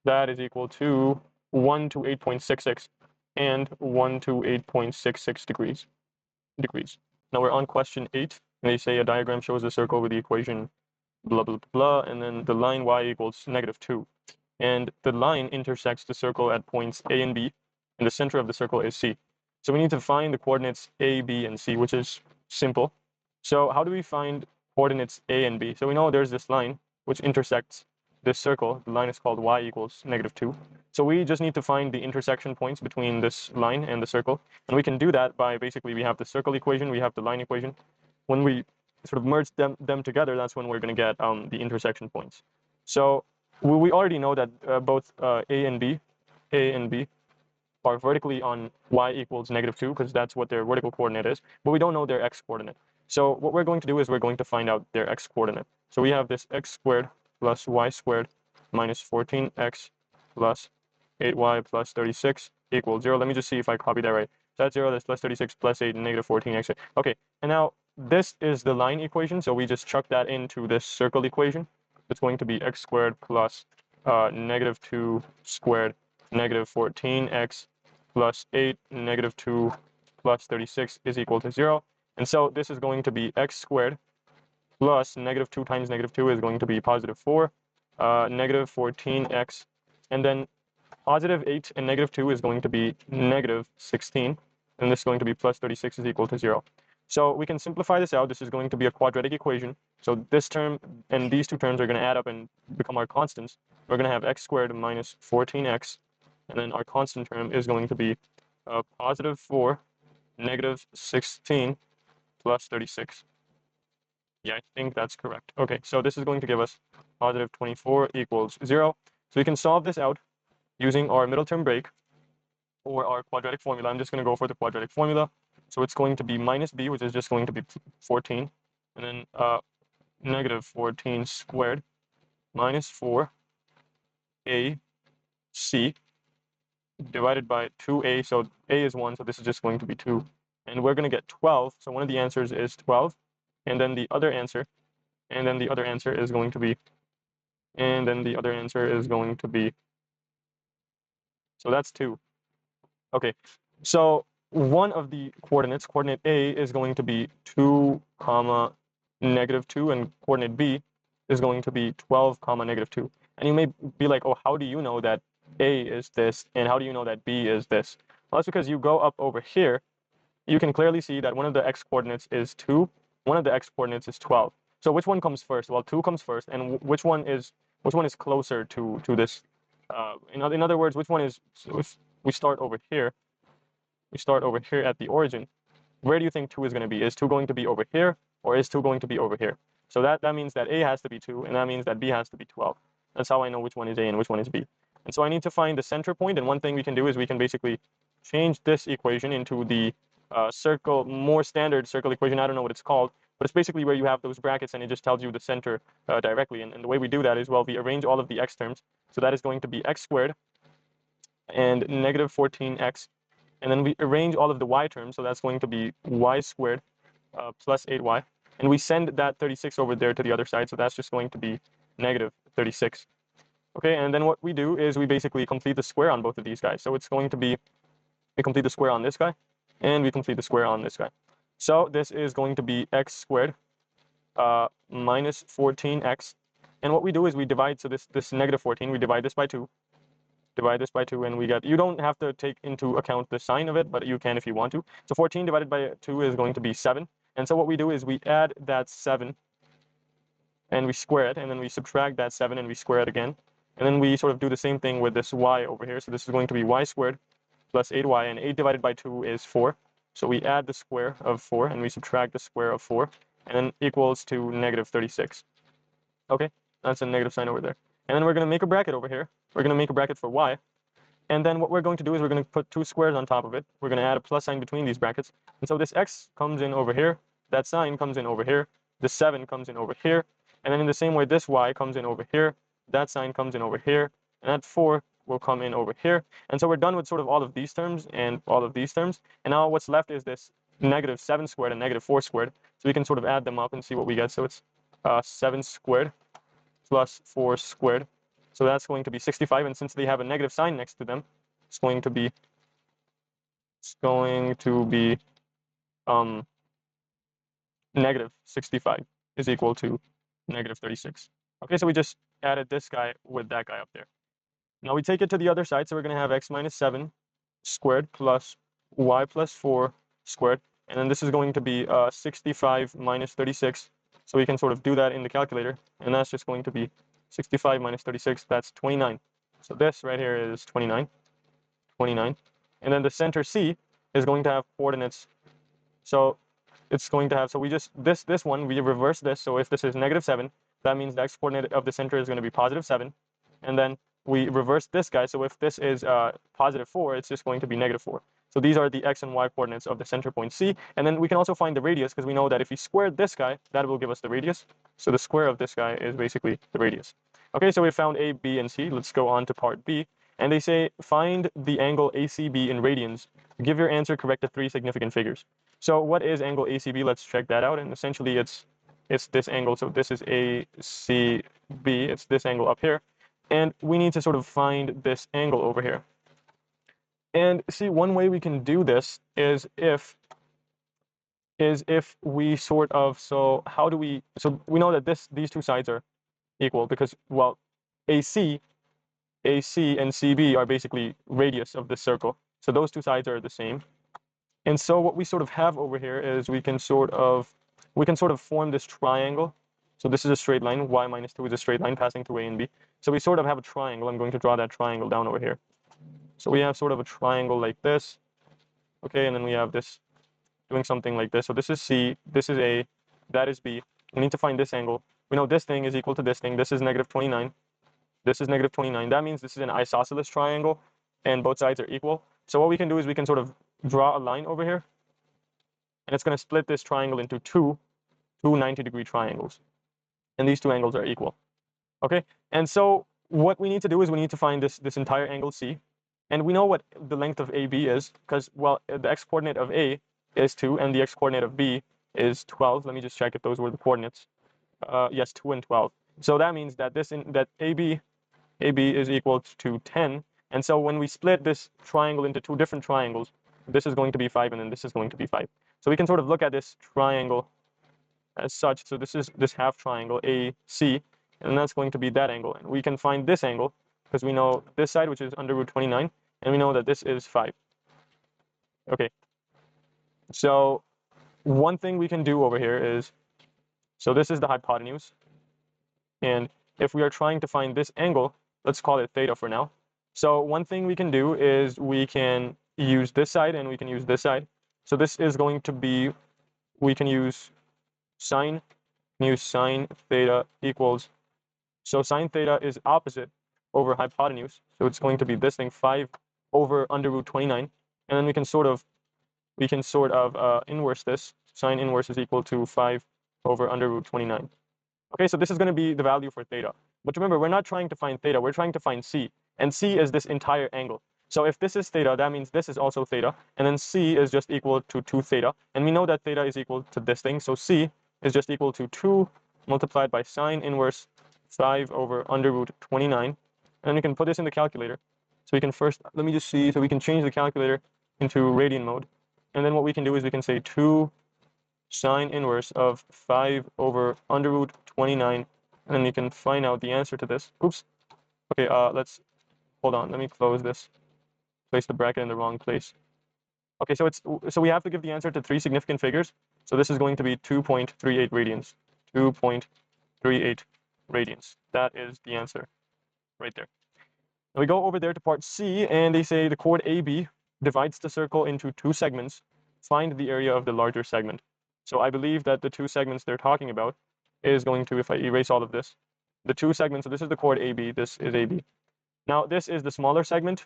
That is equal to 1 to 8.66 and 1 to 8.66 degrees. Now we're on question 8, and they say a diagram shows a circle with the equation blah blah blah, and then the line y equals negative 2, and the line intersects the circle at points A and B, and the center of the circle is C. So we need to find the coordinates A, B, and C, which is simple. So how do we find coordinates A and B? So we know there's this line which intersects this circle. The line is called y equals -2. So we just need to find the intersection points between this line and the circle. And we can do that by basically we have the circle equation, we have the line equation. When we sort of merge them together, that's when we're going to get the intersection points. So we already know that both A and B are vertically on y equals -2 because that's what their vertical coordinate is, but we don't know their x coordinate. So what we're going to do is we're going to find out their x coordinate. So we have this x squared plus y squared minus 14x plus 8y plus 36 equals 0. Let me just see if I copied that right. So that's 0, that's plus 36 plus 8 negative 14x. Okay, and now this is the line equation, so we just chuck that into this circle equation. It's going to be x squared plus -2 squared negative 14x plus 8 -2 plus 36 is equal to 0. And so this is going to be x squared plus -2 times -2 is going to be +4, negative 14x, and then +8 and -2 is going to be -16, and this is going to be plus 36 is equal to 0. So we can simplify this out. This is going to be a quadratic equation. So this term and these two terms are going to add up and become our constants. We're going to have x squared minus 14x, and then our constant term is going to be +4, -16 plus 36. Yeah, I think that's correct. Okay, so this is going to give us +24 equals 0. So we can solve this out using our middle term break or our quadratic formula. I'm just going to go for the quadratic formula. So it's going to be minus b, which is just going to be 14, and then -14 squared minus 4ac divided by 2a. So a is 1, so this is just going to be 2. And we're going to get 12. So one of the answers is 12. And then the other answer, and then the other answer is going to be, and then the other answer is going to be, so that's 2. Okay, so one of the coordinates, coordinate A, is going to be 2, comma, -2, and coordinate B is going to be 12, comma, -2. And you may be like, oh, how do you know that A is this, and how do you know that B is this? Well, that's because you go up over here, you can clearly see that one of the x coordinates is 2, one of the x coordinates is 12. So which one comes first? Well, 2 comes first, and which one is closer to this? In other words, which one is, if we start over here, at the origin, where do you think 2 is going to be? Is 2 going to be over here, or is 2 going to be over here? So that means that A has to be 2, and that means that B has to be 12. That's how I know which one is A and which one is B. And so I need to find the center point, and one thing we can do is we can basically change this equation into the circle, more standard circle equation. I don't know what it's called, but it's basically where you have those brackets and it just tells you the center directly. And the way we do that is, well, we arrange all of the x terms. So that is going to be x squared and -14x. And then we arrange all of the y terms. So that's going to be y squared plus 8y. And we send that 36 over there to the other side. So that's just going to be -36. Okay, and then what we do is we basically complete the square on both of these guys. So it's going to be, we complete the square on this guy, and we complete the square on this guy. So this is going to be x squared minus 14x. And what we do is we divide, so this -14, we divide this by 2. Divide this by 2, and we get, you don't have to take into account the sign of it, but you can if you want to. So 14 divided by 2 is going to be 7. And so what we do is we add that 7, and we square it, and then we subtract that 7, and we square it again. And then we sort of do the same thing with this y over here. So this is going to be y squared plus 8y, and 8 divided by 2 is 4. So we add the square of 4, and we subtract the square of 4, and then equals to -36. Okay, that's a negative sign over there. And then we're going to make a bracket over here. We're going to make a bracket for y. And then what we're going to do is we're going to put 2 squares on top of it. We're going to add a plus sign between these brackets. And so this x comes in over here. That sign comes in over here. The 7 comes in over here. And then in the same way, this y comes in over here. That sign comes in over here. And that 4 will come in over here. And so we're done with sort of all of these terms and all of these terms. And now what's left is this -7 squared and -4 squared. So we can sort of add them up and see what we get. So it's 7 squared plus 4 squared. So that's going to be 65. And since they have a negative sign next to them, it's going to be -65 is equal to -36. Okay, so we just added this guy with that guy up there. Now we take it to the other side, so we're going to have x minus 7 squared plus y plus 4 squared. And then this is going to be 65 minus 36. So we can sort of do that in the calculator. And that's just going to be 65 minus 36. That's 29. So this right here is 29. 29. And then the center C is going to have coordinates. So it's going to have, so we just, this one, we reverse this. So if this is -7, that means the x-coordinate of the center is going to be +7. And then we reverse this guy. So if this is +4, it's just going to be -4. So these are the x and y coordinates of the center point C. And then we can also find the radius, because we know that if we square this guy, that will give us the radius. So the square of this guy is basically the radius. Okay, so we found A, B, and C. Let's go on to part B. And they say, find the angle ACB in radians. Give your answer correct to 3 significant figures. So what is angle ACB? Let's check that out. And essentially it's this angle. So this is ACB. It's this angle up here. And we need to sort of find this angle over here. And see, one way we can do this is if we sort of, so how do we, so we know that these two sides are equal because, well, AC and CB are basically radius of this circle. So those two sides are the same. And so what we sort of have over here is we can sort of form this triangle. So this is a straight line. Y minus 2 is a straight line passing through A and B. So we sort of have a triangle. I'm going to draw that triangle down over here. So we have sort of a triangle like this. Okay, and then we have this doing something like this. So this is C, this is A, that is B. We need to find this angle. We know this thing is equal to this thing. This is -29. This is -29. That means this is an isosceles triangle and both sides are equal. So what we can do is we can sort of draw a line over here, and it's going to split this triangle into two 90-degree triangles, and these two angles are equal. Okay, and so what we need to do is we need to find this entire angle C, and we know what the length of AB is because, well, the x-coordinate of A is 2 and the x-coordinate of B is 12. Let me just check if those were the coordinates. Yes, 2 and 12. So that means that AB is equal to 10. And so when we split this triangle into two different triangles, this is going to be 5 and then this is going to be 5. So we can sort of look at this triangle as such. So this is this half triangle AC, and that's going to be that angle. And we can find this angle because we know this side, which is √29, and we know that this is 5. Okay. So one thing we can do over here is, so this is the hypotenuse. And if we are trying to find this angle, let's call it theta for now. So one thing we can do is we can use this side and we can use this side. So this is going to be, we can use sine theta equals, so sine theta is opposite over hypotenuse. So it's going to be this thing, 5 over √29. And then we can sort of inverse this. Sine inverse is equal to 5 over √29. Okay, so this is going to be the value for theta. But remember, we're not trying to find theta, we're trying to find C. And C is this entire angle. So if this is theta, that means this is also theta. And then C is just equal to 2 theta. And we know that theta is equal to this thing. So C is just equal to 2 multiplied by sine inverse 5 over √29. And then we can put this in the calculator. So we can first, let me just see, so we can change the calculator into radian mode. And then what we can do is we can say 2 sine inverse of 5 over √29, and then you can find out the answer to this. Oops. Okay, let's hold on. Let me close this. Place the bracket in the wrong place. Okay, so we have to give the answer to 3 significant figures. So this is going to be 2.38 radians. 2.38 radians. That is the answer right there. Now we go over there to part C, and they say the chord AB divides the circle into 2 segments. Find the area of the larger segment. So I believe that the 2 segments they're talking about is going to, if I erase all of this, the 2 segments, so this is the chord AB, this is AB. Now this is the smaller segment,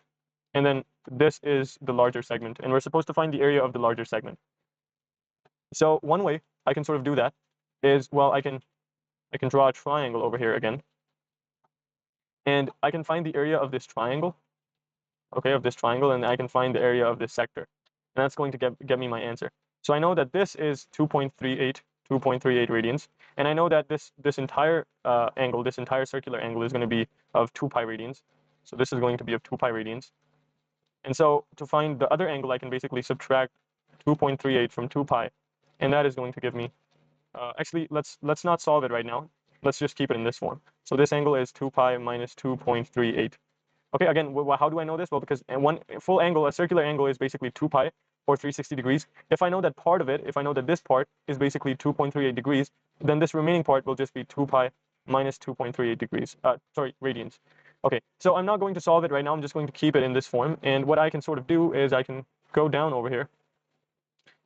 and then this is the larger segment, and we're supposed to find the area of the larger segment. So one way I can sort of do that is, well, I can draw a triangle over here again, and I can find the area of this triangle, okay, of this triangle, and I can find the area of this sector, and that's going to get me my answer. So I know that this is 2.38 radians, and I know that this entire angle, this entire circular angle is going to be of 2 pi radians. So this is going to be of 2 pi radians. And so to find the other angle, I can basically subtract 2.38 from 2 pi, and that is going to give me, actually, let's not solve it right now. Let's just keep it in this form. So this angle is 2 pi minus 2.38. Okay, again, how do I know this? Well, because one full angle, a circular angle, is basically 2 pi or 360 degrees. If I know that part of it, if I know that this part is basically 2.38 degrees, then this remaining part will just be 2 pi minus 2.38 degrees. Sorry, radians. Okay, so I'm not going to solve it right now. I'm just going to keep it in this form. And what I can sort of do is I can go down over here.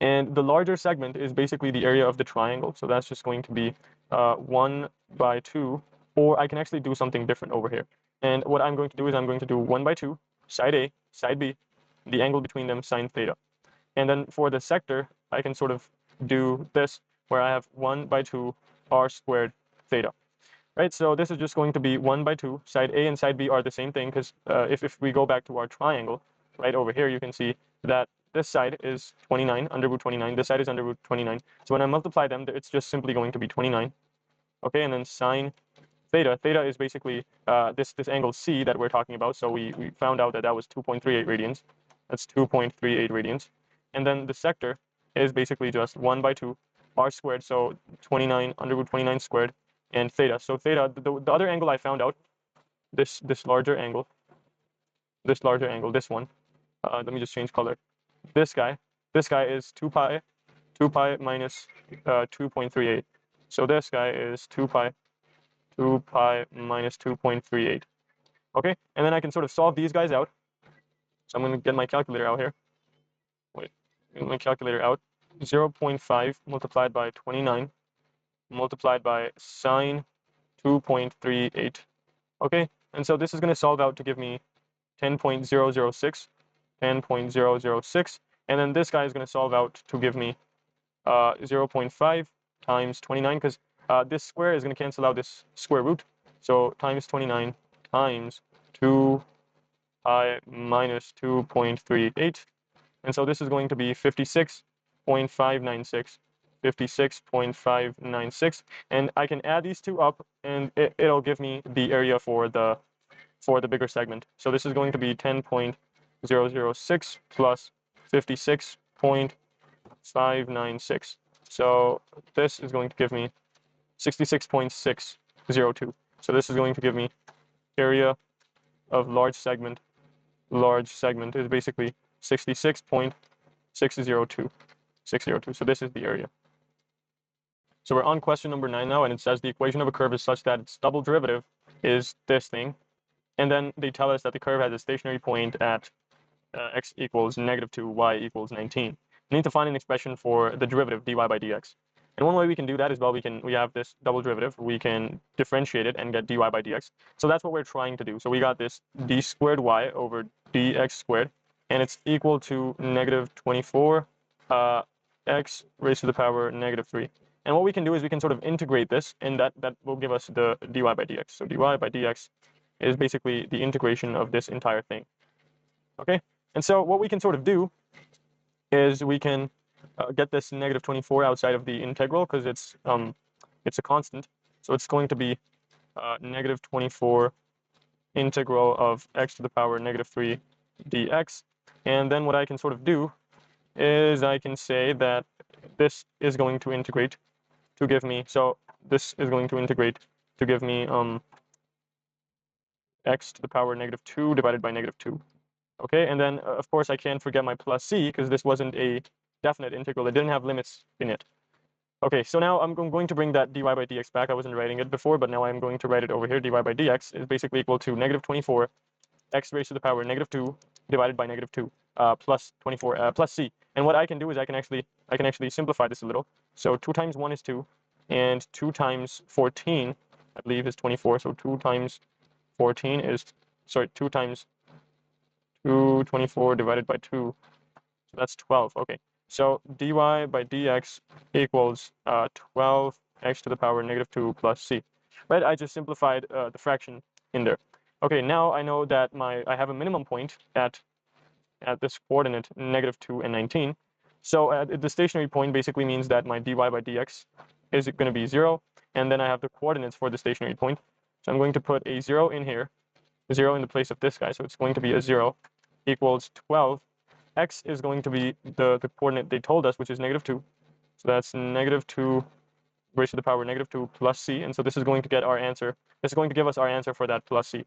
And the larger segment is basically the area of the triangle. So that's just going to be 1 by 2. Or I can actually do something different over here. And what I'm going to do is I'm going to do 1 by 2, side A, side B, the angle between them, sine theta. And then for the sector, I can sort of do this, where I have 1 by 2 r squared theta. Right, so this is just going to be 1 by 2. Side A and side B are the same thing, because if we go back to our triangle, right over here, you can see that this side is 29, under root 29. This side is under root 29. So when I multiply them, it's just simply going to be 29. Okay, and then sine theta. Theta is basically this angle C that we're talking about. So we found out that that was 2.38 radians. That's 2.38 radians. And then the sector is basically just 1 by 2 r squared. So 29 under root 29 squared. And theta. So theta, the other angle I found out, this larger angle, this one. Let me just change color. This guy is 2 pi minus 2.38. So this guy is 2 pi minus 2.38. Okay, and then I can sort of solve these guys out. So I'm going to get my calculator out here. Wait, get my calculator out. 0.5 multiplied by 29 multiplied by sine 2.38. Okay, and so this is going to solve out to give me 10.006, 10.006, and then this guy is going to solve out to give me 0.5 times 29, because this square is going to cancel out this square root, so times 29 times 2 pi minus 2.38, and so this is going to be 56.596. 56.596, and I can add these two up, and it'll give me the area for the bigger segment. So this is going to be 10.006 plus 56.596. So this is going to give me 66.602. So this is going to give me area of large segment. Large segment is basically 66.602. 602. So this is the area. So we're on question number 9 now, and it says the equation of a curve is such that its double derivative is this thing. And then they tell us that the curve has a stationary point at x equals -2, y equals 19. We need to find an expression for the derivative dy by dx. And one way we can do that is, well, we have this double derivative, we can differentiate it and get dy by dx. So that's what we're trying to do. So we got this d squared y over dx squared, and it's equal to -24 x raised to the power -3. And what we can do is we can sort of integrate this, and that will give us the dy by dx. So dy by dx is basically the integration of this entire thing. Okay, and so what we can sort of do is we can get this -24 outside of the integral, because it's a constant. So it's going to be -24 integral of x to the power -3 dx. And then what I can sort of do is I can say that this is going to integrate to give me, so this is going to integrate to give me x to the power -2 divided by -2. Okay, and then of course I can't forget my plus c, because this wasn't a definite integral. It didn't have limits in it. Okay, so now I'm going to bring that dy by dx back. I wasn't writing it before, but now I'm going to write it over here. Dy by dx is basically equal to -24 x raised to the power -2 divided by -2 plus 24 plus c. And what I can do is I can actually simplify this a little. So 2 times 1 is 2, and 2 times 14 I believe is 24. So 2 times 14 is, sorry, 2 times 224 divided by 2, so that's 12. Okay, so dy by dx equals 12 x to the power -2 plus c. Right, I just simplified the fraction in there. Okay, now I know that I have a minimum point at this coordinate -2 and 19. So the stationary point basically means that my dy by dx is going to be 0, and then I have the coordinates for the stationary point. So I'm going to put a 0 in here, 0 in the place of this guy, so it's going to be a 0 equals 12. X is going to be the coordinate they told us, which is -2. So that's -2 raised to the power -2 plus c, and so this is going to get our answer. This is going to give us our answer for that plus c.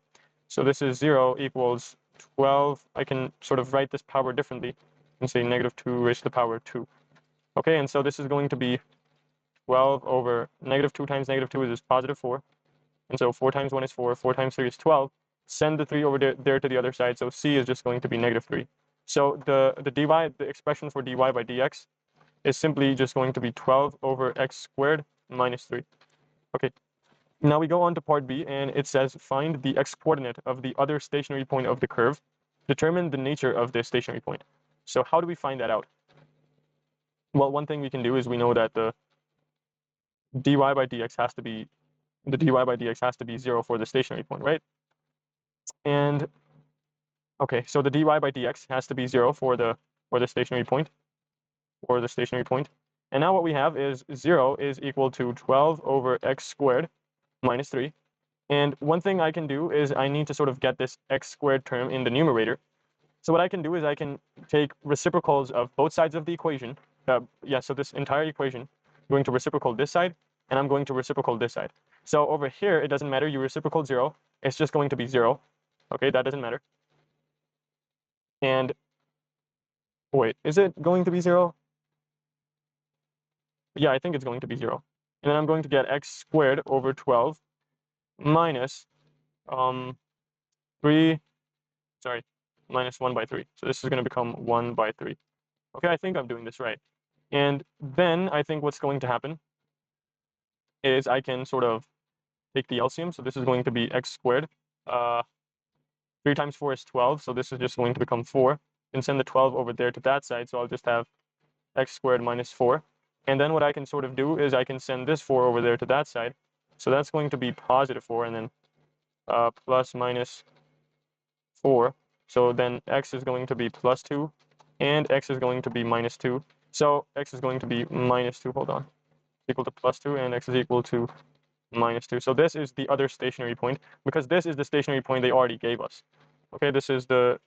So this is 0 equals 12. I can sort of write this power differently and say negative 2 raised to the power 2. Okay, and so this is going to be 12 over negative 2 times negative 2 is positive 4. And so 4 times 1 is 4, 4 times 3 is 12. Send the 3 over there to the other side, so c is just going to be negative 3. So the expression for dy by dx is simply just going to be 12 over x squared minus 3. Okay, now we go on to part B, and it says find the x-coordinate of the other stationary point of the curve. Determine the nature of the stationary point. So how do we find that out? Well, one thing we can do is we know that the dy by dx has to be 0 for the stationary point, right? And okay, so the dy by dx has to be 0 for the stationary point, And now what we have is 0 is equal to 12 over x squared minus 3. And one thing I can do is I need to sort of get this x squared term in the numerator. So what I can do is I can take reciprocals of both sides of the equation. So this entire equation, I'm going to reciprocal this side, and I'm going to reciprocal this side. So over here, it doesn't matter. You reciprocal 0. It's just going to be 0. Okay, that doesn't matter. And wait, is it going to be 0? Yeah, I think it's going to be 0. And then I'm going to get x squared over 12 minus 1 by 3. So this is going to become 1 by 3. Okay, I think I'm doing this right. And then I think what's going to happen is I can sort of take the LCM. So this is going to be x squared. 3 times 4 is 12. So this is just going to become 4. And send the 12 over there to that side. So I'll just have x squared minus 4. And then what I can sort of do is I can send this 4 over there to that side. So that's going to be positive 4, and then plus minus 4. So then x is going to be plus 2, and x is going to be minus 2. So x is going to be minus 2, hold on, equal to plus 2, and x is equal to minus 2. So this is the other stationary point, because this is the stationary point they already gave us. Okay, this is the,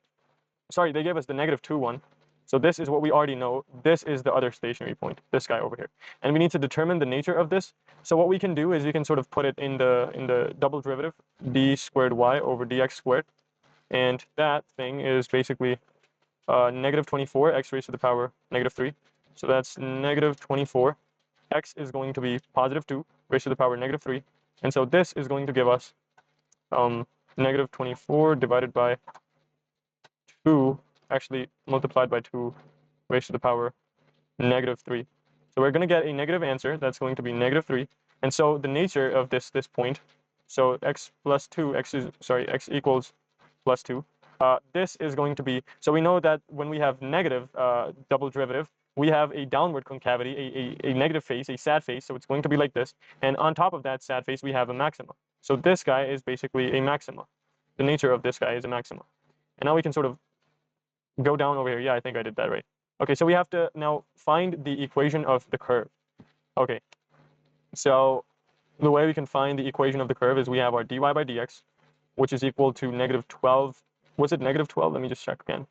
sorry, they gave us the negative 2 one. So this is what we already know. This is the other stationary point, this guy over here. And we need to determine the nature of this. So what we can do is we can sort of put it in the double derivative, d squared y over dx squared. And that thing is basically negative 24 x raised to the power negative 3. So that's negative 24. X is going to be positive 2 raised to the power negative 3. And so this is going to give us negative 24 divided by 2, actually multiplied by 2 raised to the power negative 3. So we're going to get a negative answer that's going to be negative 3. And so the nature of this point, so x plus 2, x equals plus 2. This is going to be, so we know that when we have negative double derivative, we have a downward concavity, a negative face, a sad face, so it's going to be like this. And on top of that sad face, we have a maxima. So this guy is basically a maxima. The nature of this guy is a maxima. And now we can sort of go down over here. Yeah, I think I did that right. Okay, so we have to now find the equation of the curve. Okay, so the way we can find the equation of the curve is we have our dy by dx, which is equal to negative 12. Was it negative 12? Let me just check again.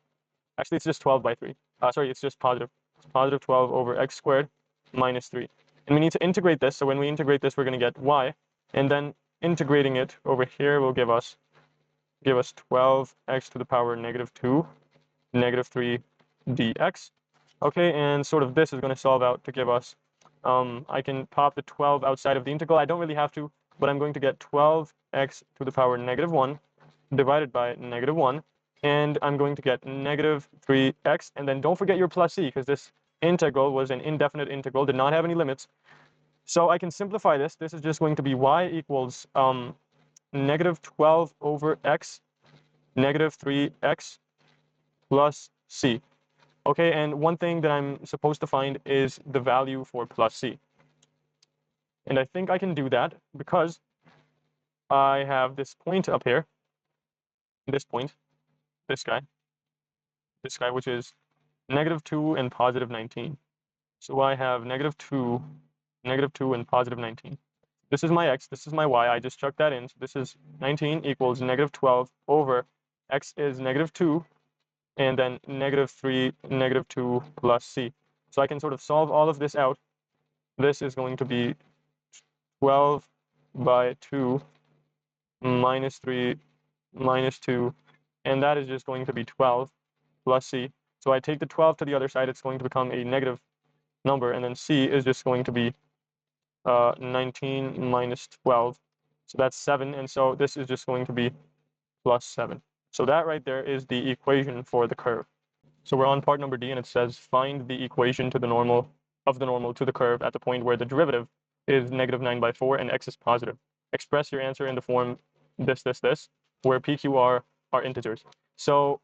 Actually, it's just 12 by 3. Sorry, it's just positive. It's positive 12 over x squared minus 3. And we need to integrate this. So when we integrate this, we're going to get y. And then integrating it over here will give us 12x to the power negative 2, negative 3 dx. Okay, and sort of this is going to solve out to give us, I can pop the 12 outside of the integral. I don't really have to, but I'm going to get 12x to the power negative 1 divided by negative 1, and I'm going to get negative 3x, and then don't forget your plus c, because this integral was an indefinite integral, did not have any limits. So I can simplify this. This is just going to be y equals negative 12 over x, negative 3x plus c. Okay, and one thing that I'm supposed to find is the value for plus c. And I think I can do that because I have this point up here, this point, this guy, which is negative 2 and positive 19. So I have negative 2 and positive 19. This is my x, this is my y, I just chucked that in. So this is 19 equals negative 12 over x is negative 2, and then negative 3, negative 2 plus c. So I can sort of solve all of this out. This is going to be 12 by 2 minus 3 minus 2, and that is just going to be 12 plus c. So I take the 12 to the other side, it's going to become a negative number, and then c is just going to be 19 minus 12. So that's 7, and so this is just going to be plus 7. So that right there is the equation for the curve. So we're on part number D, and it says find the equation to the normal of the normal to the curve at the point where the derivative is negative 9/4 and x is positive. Express your answer in the form this, where p, q, r are integers. So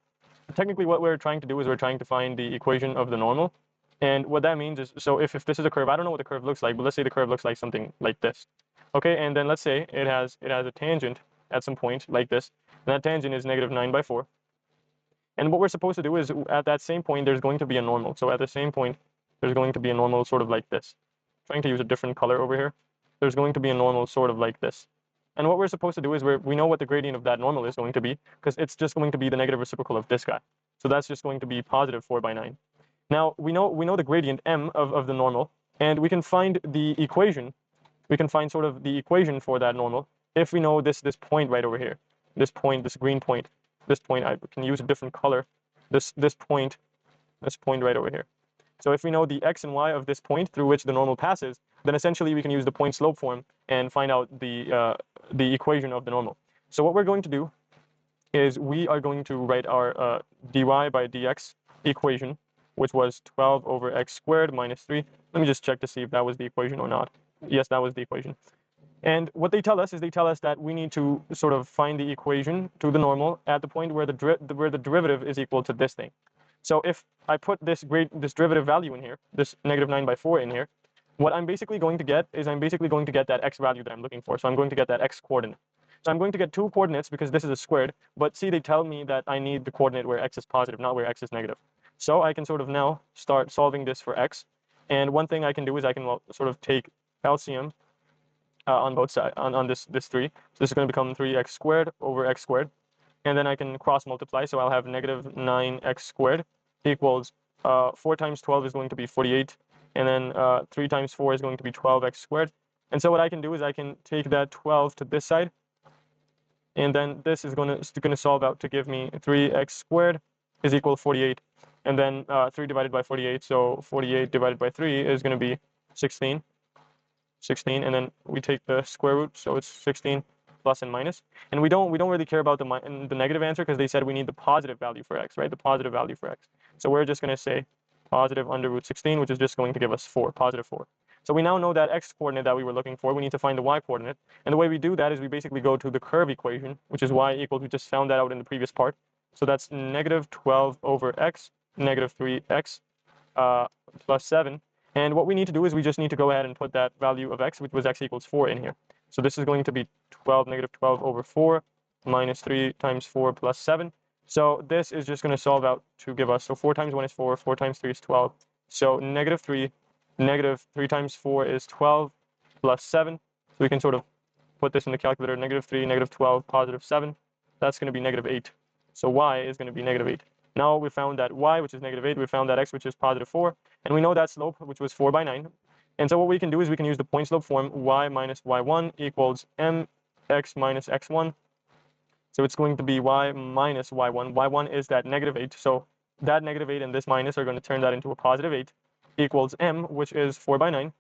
technically what we're trying to do is we're trying to find the equation of the normal. And what that means is, so if this is a curve, I don't know what the curve looks like, but let's say the curve looks like something like this. Okay, and then let's say it has a tangent at some point like this, and that tangent is negative 9/4. And what we're supposed to do is at that same point, there's going to be a normal. So at the same point, there's going to be a normal sort of like this. I'm trying to use a different color over here. There's going to be a normal sort of like this. And what we're supposed to do is we know what the gradient of that normal is going to be, because it's just going to be the negative reciprocal of this guy. So that's just going to be positive 4/9. Now we know the gradient m of the normal, and we can find the equation. We can find sort of the equation for that normal if we know this point right over here. This point, this green point. This point, I can use a different color. This point right over here. So if we know the x and y of this point through which the normal passes, then essentially we can use the point slope form and find out the equation of the normal. So what we're going to do is we are going to write our dy by dx equation, which was 12 over x squared minus 3. Let me just check to see if that was the equation or not. Yes, that was the equation. And what they tell us is they tell us that we need to sort of find the equation to the normal at the point where the derivative is equal to this thing. So if I put this derivative value in here, this negative 9/4 in here, what I'm basically going to get is that x value that I'm looking for. So I'm going to get that x coordinate. So I'm going to get two coordinates because this is a squared, but see, they tell me that I need the coordinate where x is positive, not where x is negative. So I can sort of now start solving this for x. And one thing I can do is I can sort of take LCM on both sides, on this 3. So this is going to become 3x squared over x squared. And then I can cross multiply, so I'll have negative 9x squared equals 4 times 12 is going to be 48, and then 3 times 4 is going to be 12x squared. And so what I can do is I can take that 12 to this side, and then this is going to solve out to give me 3x squared is equal to 48, and then 3 divided by 48, so 48 divided by 3 is going to be 16, and then we take the square root, so it's 16 plus and minus, and we don't really care about the negative answer because they said we need the positive value for x, right? The positive value for x. So we're just going to say positive under root 16, which is just going to give us 4, positive 4. So we now know that x coordinate that we were looking for. We need to find the y coordinate, and the way we do that is we basically go to the curve equation, which is y equals, we just found that out in the previous part. So that's negative 12 over x, negative 3x plus 7. And what we need to do is we just need to go ahead and put that value of x, which was x equals 4, in here. So this is going to be negative 12 over 4 minus 3 times 4 plus 7. So this is just going to solve out to give us, so 4 times 1 is 4, 4 times 3 is 12. So negative 3 times 4 is 12 plus 7. So we can sort of put this in the calculator, negative 3, negative 12, positive 7. That's going to be negative 8. So y is going to be negative 8. Now we found that y, which is negative 8, we found that x, which is positive 4, and we know that slope, which was 4/9. And so what we can do is we can use the point slope form, y minus y1 equals mx minus x1. So it's going to be y minus y1. y1 is that negative 8, so that negative 8 and this minus are going to turn that into a positive 8, equals m, which is 4/9,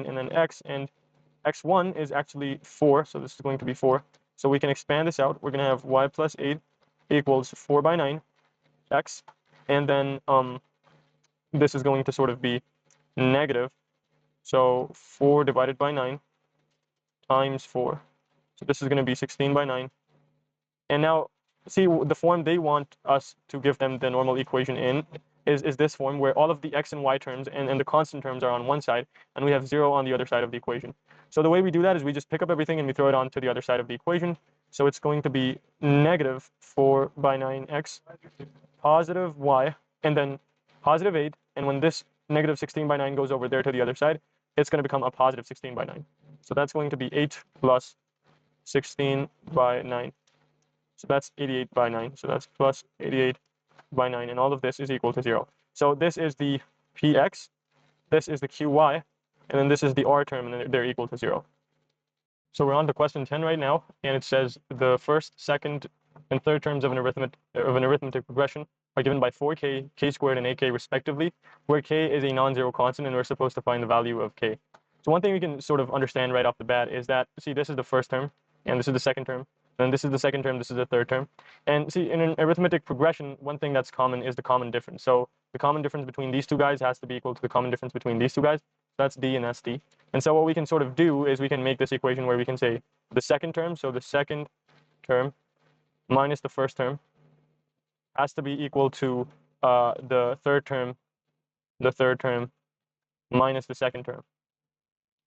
and then x, and x1 is actually 4, so this is going to be 4. So we can expand this out. We're going to have y plus 8 equals 4/9 x, and then this is going to sort of be negative, so 4 divided by 9 times 4, so this is going to be 16/9. And now see, the form they want us to give them the normal equation in is this form, where all of the x and y terms and the constant terms are on one side, and we have 0 on the other side of the equation. So the way we do that is we just pick up everything and we throw it onto the other side of the equation. So it's going to be negative 4/9x, positive y, and then positive 8, and when this negative 16/9 goes over there to the other side, it's going to become a positive 16/9. So that's going to be 8 plus 16/9. So that's 88/9. So that's plus 88/9, and all of this is equal to 0. So this is the px, this is the qy, and then this is the r term, and they're equal to 0. So we're on to question 10 right now, and it says the first, second, and third terms of an arithmetic progression are given by 4k, k squared, and 8k respectively, where k is a non-zero constant, and we're supposed to find the value of k. So one thing we can sort of understand right off the bat is that, see, this is the first term, and this is the second term, and this is the second term, this is the third term. And see, in an arithmetic progression, one thing that's common is the common difference. So the common difference between these two guys has to be equal to the common difference between these two guys. That's d and that's d. And so what we can sort of do is we can make this equation where we can say the second term, so the second term minus the first term has to be equal to the third term minus the second term,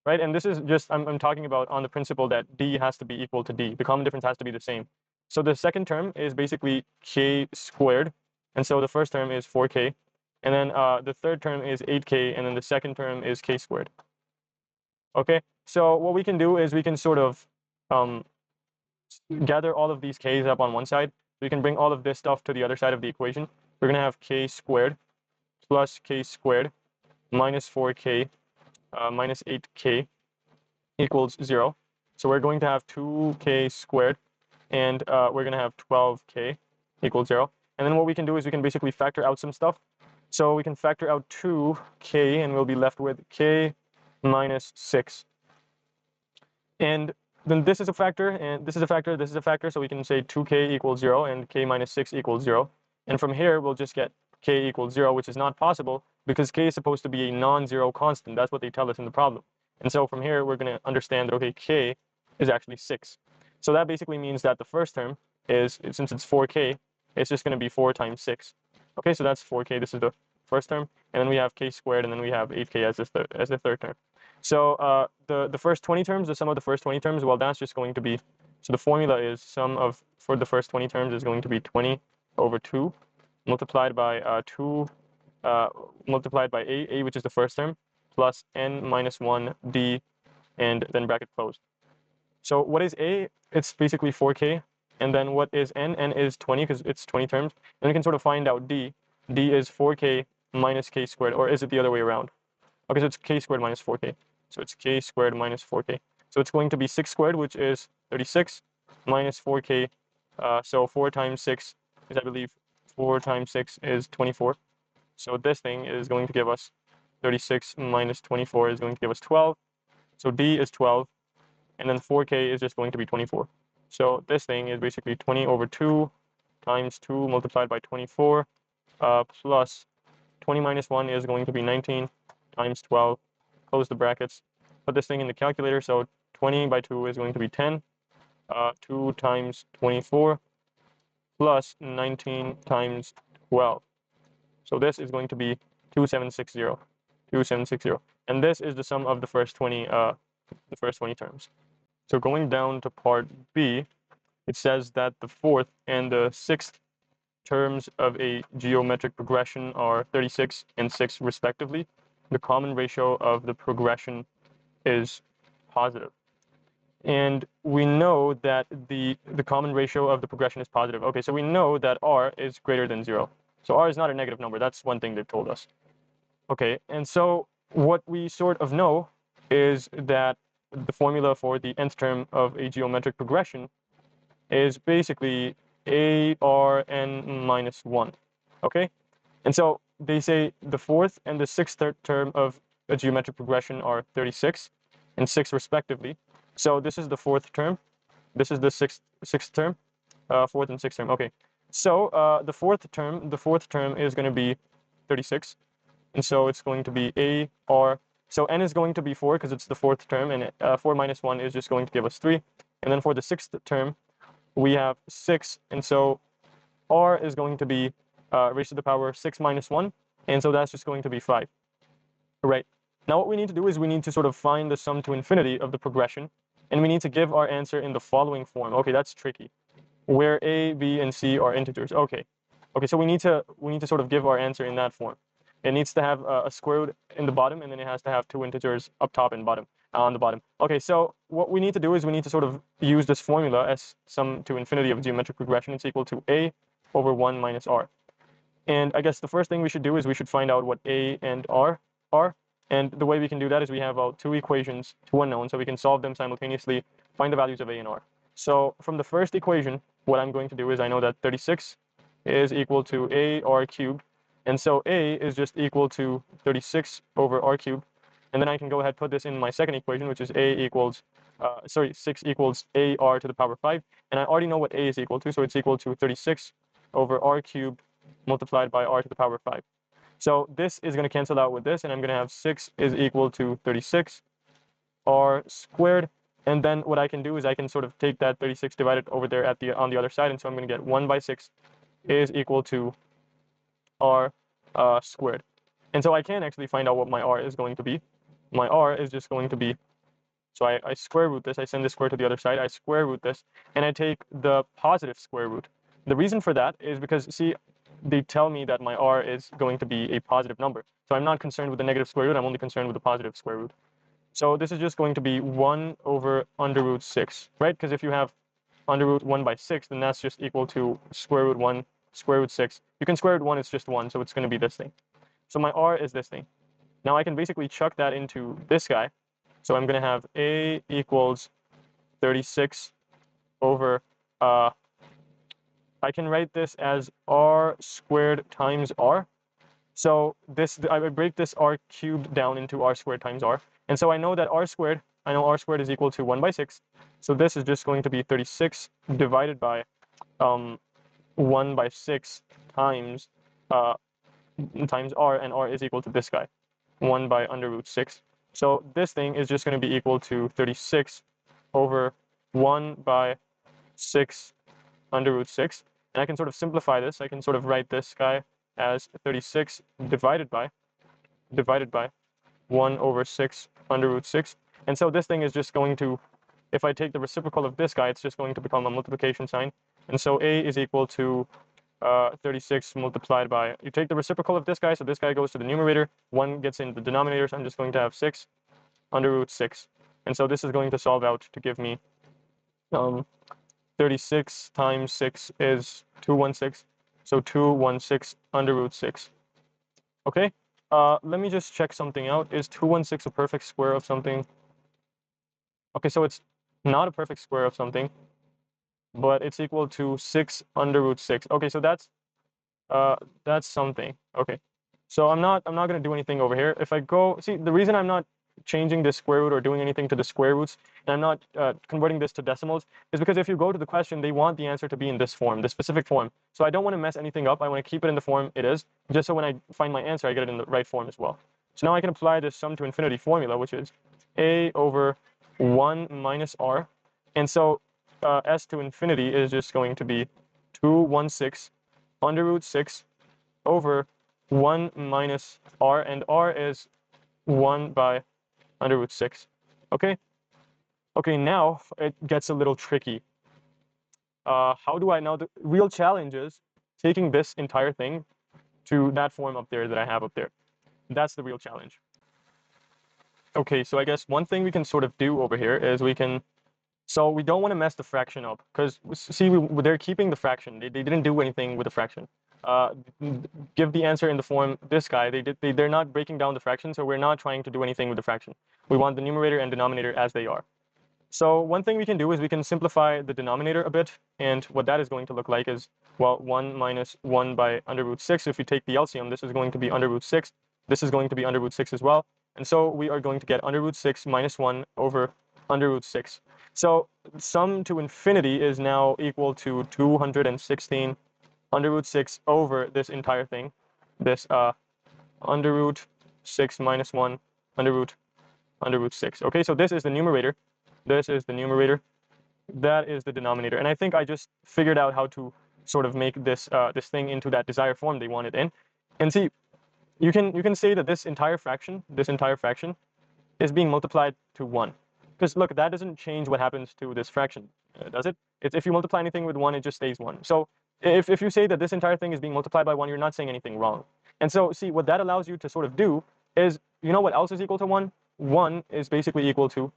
right? And this is just, I'm talking about on the principle that d has to be equal to d. The common difference has to be the same. So the second term is basically k squared, and so the first term is 4k, and then the third term is 8k, and then the second term is k squared. Okay, so what we can do is we can sort of gather all of these k's up on one side. We can bring all of this stuff to the other side of the equation. We're going to have k squared plus k squared minus 4k minus 8k equals 0. So we're going to have 2k squared, and we're going to have 12k equals 0. And then what we can do is we can basically factor out some stuff. So we can factor out 2k, and we'll be left with k minus 6. And then this is a factor, and this is a factor, this is a factor, so we can say 2k equals 0 and k minus 6 equals 0. And from here, we'll just get k equals 0, which is not possible because k is supposed to be a non-zero constant. That's what they tell us in the problem. And so from here, we're going to understand that, okay, k is actually 6. So that basically means that the first term is, since it's 4k, it's just going to be 4 times 6. Okay, so that's 4k. This is the first term. And then we have k squared, and then we have 8k as the third term. So the first 20 terms, the sum of the first 20 terms, well, that's just going to be, so the formula is sum of, for the first 20 terms is going to be 20 over 2 multiplied by 2 multiplied by a, which is the first term, plus n minus 1 d, and then bracket closed. So what is a? It's basically 4k. And then what is n? N is 20 because it's 20 terms. And we can sort of find out d. D is 4k minus k squared, or is it the other way around? Okay, so it's k squared minus 4k. So it's k squared minus 4k. So it's going to be 6 squared, which is 36, minus 4k. So 4 times 6 is, I believe, 4 times 6 is 24. So this thing is going to give us 36 minus 24 is going to give us 12. So d is 12, and then 4k is just going to be 24. So this thing is basically 20 over 2 times 2 multiplied by 24 plus 20 minus 1 is going to be 19 times 12, close the brackets, put this thing in the calculator. So 20 by 2 is going to be 10, 2 times 24 plus 19 times 12. So this is going to be 2760, and this is the sum of the first 20 terms. So going down to part B, it says that the fourth and the sixth terms of a geometric progression are 36 and 6 respectively. The common ratio of the progression is positive. And we know that the common ratio of the progression is positive. Okay, so we know that r is greater than 0. So r is not a negative number. That's one thing they've told us. Okay, and so what we sort of know is that the formula for the nth term of a geometric progression is basically arn minus 1. Okay, and so they say the fourth and the sixth term of a geometric progression are 36 and 6 respectively. So this is the fourth term, this is the sixth term, fourth and sixth term. Okay, so the fourth term is going to be 36, and so it's going to be ar. So n is going to be 4 because it's the fourth term, and 4 minus 1 is just going to give us 3. And then for the sixth term, we have 6, and so r is going to be raised to the power 6 minus 1, and so that's just going to be 5. Right. Now what we need to do is we need to sort of find the sum to infinity of the progression, and we need to give our answer in the following form. Okay, that's tricky. Where a, b, and c are integers. Okay, so we need to sort of give our answer in that form. It needs to have a square root in the bottom, and then it has to have 2 integers up top and bottom on the bottom. Okay, so what we need to do is we need to sort of use this formula as sum to infinity of geometric progression. It's equal to a over 1 minus r. And I guess the first thing we should do is we should find out what a and r are. And the way we can do that is we have 2 equations, 2 unknowns, so we can solve them simultaneously find the values of a and r. So from the first equation, what I'm going to do is I know that 36 is equal to a r cubed, and so a is just equal to 36 over r cubed, and then I can go ahead put this in my second equation, which is a equals 6 equals a r to the power 5, and I already know what a is equal to, so it's equal to 36 over r cubed multiplied by r to the power 5. So this is going to cancel out with this, and I'm going to have 6 is equal to 36 r squared, and then what I can do is I can sort of take that 36 divided over there at the on the other side, and so I'm going to get 1 by 6 is equal to r squared. And so I can actually find out what my r is going to be. My r is just going to be, so I square root this, I send the square to the other side, I square root this, and I take the positive square root. The reason for that is because, see, they tell me that my r is going to be a positive number. So I'm not concerned with the negative square root, I'm only concerned with the positive square root. So this is just going to be 1 over under root 6, right? Because if you have under root 1 by 6, then that's just equal to square root 1, square root 6. You can square root 1, it's just 1, so it's going to be this thing. So my r is this thing. Now I can basically chuck that into this guy. So I'm going to have a equals 36 over, I can write this as r squared times r. So this, I would break this r cubed down into r squared times r. And so I know that r squared, I know r squared is equal to 1 by 6. So this is just going to be 36 divided by 1 by 6 times times r, and r is equal to this guy, 1 by under root 6. So this thing is just going to be equal to 36 over 1 by 6 under root 6. And I can sort of simplify this. I can sort of write this guy as 36 divided by 1 over 6 under root 6. And so this thing is just going to, if I take the reciprocal of this guy, it's just going to become a multiplication sign. And so a is equal to 36 multiplied by, you take the reciprocal of this guy, so this guy goes to the numerator, 1 gets in the denominator, so I'm just going to have 6 under root 6. And so this is going to solve out to give me 36 times 6 is 216, so 216 under root 6. Okay, let me just check something out. Is 216 a perfect square of something? Okay, so it's not a perfect square of something, but it's equal to 6 under root 6. Okay, so that's something. Okay, so I'm not going to do anything over here. If I go, see, the reason I'm not changing the square root or doing anything to the square roots, and I'm not converting this to decimals, is because if you go to the question, they want the answer to be in this form, this specific form. So I don't want to mess anything up. I want to keep it in the form it is, just so when I find my answer, I get it in the right form as well. So now I can apply this sum to infinity formula, which is a over 1 minus r. And so s to infinity is just going to be 216 under root 6 over 1 minus r, and r is 1 by under root 6. Okay, now it gets a little tricky. How do I now, the real challenge is taking this entire thing to that form up there that I have up there. That's the real challenge. Okay, so I guess one thing we can sort of do over here is we can, so we don't want to mess the fraction up, because see, they're keeping the fraction. They didn't do anything with the fraction. Give the answer in the form this guy. They're not breaking down the fraction, so we're not trying to do anything with the fraction. We want the numerator and denominator as they are. So one thing we can do is we can simplify the denominator a bit, and what that is going to look like is, well, 1 minus 1 by under root 6. If we take the LCM, this is going to be under root 6. This is going to be under root 6 as well. And so we are going to get under root 6 minus 1 over under root 6. So sum to infinity is now equal to 216 under root 6 over this entire thing. This under root 6 minus 1 under root 6. Okay, so this is the numerator. This is the numerator. That is the denominator. And I think I just figured out how to sort of make this this thing into that desired form they want it in. And see, you can say that this entire fraction is being multiplied to 1. Because look, that doesn't change what happens to this fraction, does it? If you multiply anything with 1, it just stays 1. So if you say that this entire thing is being multiplied by 1, you're not saying anything wrong. And so see, what that allows you to sort of do is, you know what else is equal to 1? 1 is basically equal to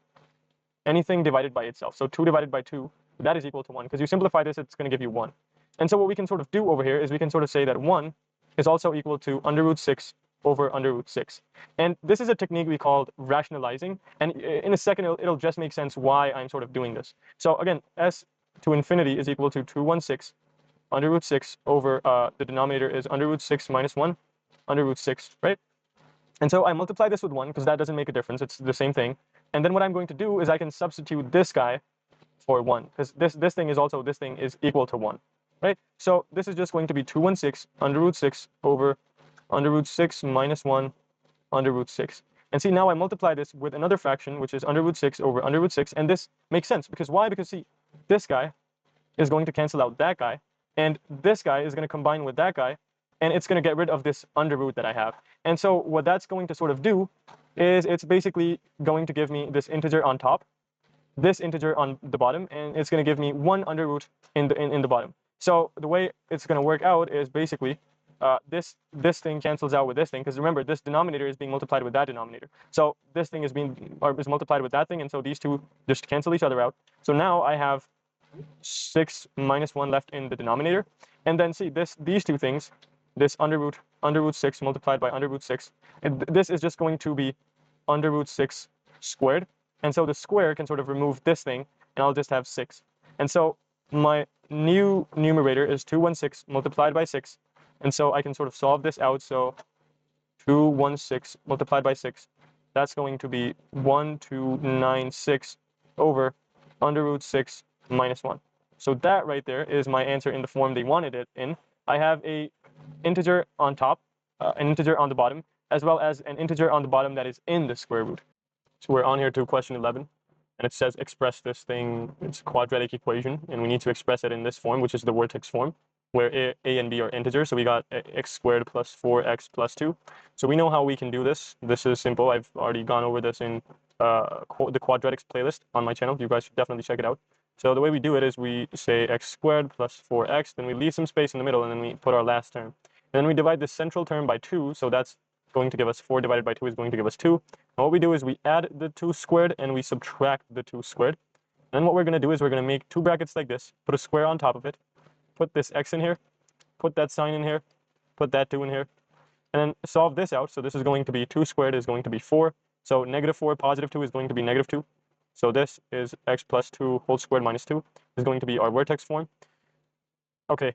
anything divided by itself. So 2 divided by 2, that is equal to 1. Because you simplify this, it's going to give you 1. And so what we can sort of do over here is we can sort of say that 1 is also equal to under root 6 over under root 6. And this is a technique we call rationalizing, and in a second it'll just make sense why I'm sort of doing this. So again, s to infinity is equal to 216 under root 6 over the denominator is under root 6 minus 1 under root 6, right? And so I multiply this with 1 because that doesn't make a difference, it's the same thing. And then what I'm going to do is I can substitute this guy for 1, because this thing is equal to 1, right? So this is just going to be 216 under root 6 over under root 6 minus 1 under root 6. And see, now I multiply this with another fraction, which is under root 6 over under root 6, and this makes sense, because why? Because see, this guy is going to cancel out that guy, and this guy is going to combine with that guy, and it's going to get rid of this under root that I have. And so what that's going to sort of do is it's basically going to give me this integer on top, this integer on the bottom, and it's going to give me 1 under root in the bottom. So the way it's going to work out is basically this thing cancels out with this thing, because remember, this denominator is being multiplied with that denominator. So this thing is multiplied with that thing, and so these two just cancel each other out. So now I have 6 minus 1 left in the denominator, and then see these two things, this under root 6 multiplied by under root 6, and this is just going to be under root 6 squared. And so the square can sort of remove this thing, and I'll just have 6. And so my new numerator is 216 multiplied by 6. And so I can sort of solve this out. So 216 multiplied by 6, that's going to be 1296 over under root 6 minus 1. So that right there is my answer in the form they wanted it in. I have a integer on top, an integer on the bottom, as well as an integer on the bottom that is in the square root. So we're on here to question 11, and it says express this thing, it's a quadratic equation, and we need to express it in this form, which is the vertex form, where a and b are integers. So we got x squared plus 4x plus 2. So we know how we can do this. This is simple. I've already gone over this in the quadratics playlist on my channel. You guys should definitely check it out. So the way we do it is we say x squared plus 4x, then we leave some space in the middle, and then we put our last term. And then we divide this central term by 2, so that's going to give us 4 divided by 2 is going to give us 2. And what we do is we add the 2 squared and we subtract the 2 squared. And then what we're going to do is we're going to make two brackets like this, put a square on top of it, put this x in here, put that sign in here, put that 2 in here, and then solve this out. So this is going to be 2 squared is going to be 4. So negative 4 positive 2 is going to be negative 2. So this is x plus 2 whole squared minus 2 is going to be our vertex form. Okay,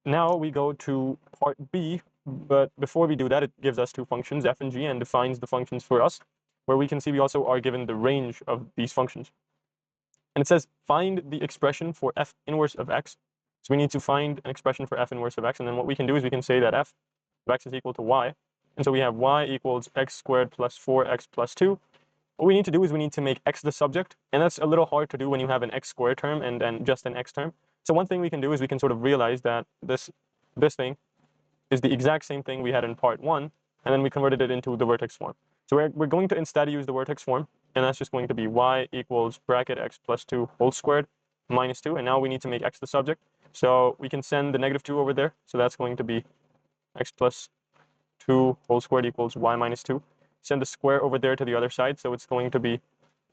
now we go to part B, but before we do that, it gives us two functions, f and g, and defines the functions for us, where we can see we also are given the range of these functions. And it says find the expression for f inverse of x. So we need to find an expression for f inverse of x, and then what we can do is we can say that f of x is equal to y. And so we have y equals x squared plus 4x plus 2. What we need to do is we need to make x the subject, and that's a little hard to do when you have an x squared term and then just an x term. So one thing we can do is we can sort of realize that this thing is the exact same thing we had in part 1, and then we converted it into the vertex form. So we're going to instead use the vertex form, and that's just going to be y equals bracket x plus 2 whole squared minus 2, and now we need to make x the subject. So we can send the negative 2 over there, so that's going to be x plus 2 whole squared equals y minus 2. Send the square over there to the other side, so it's going to be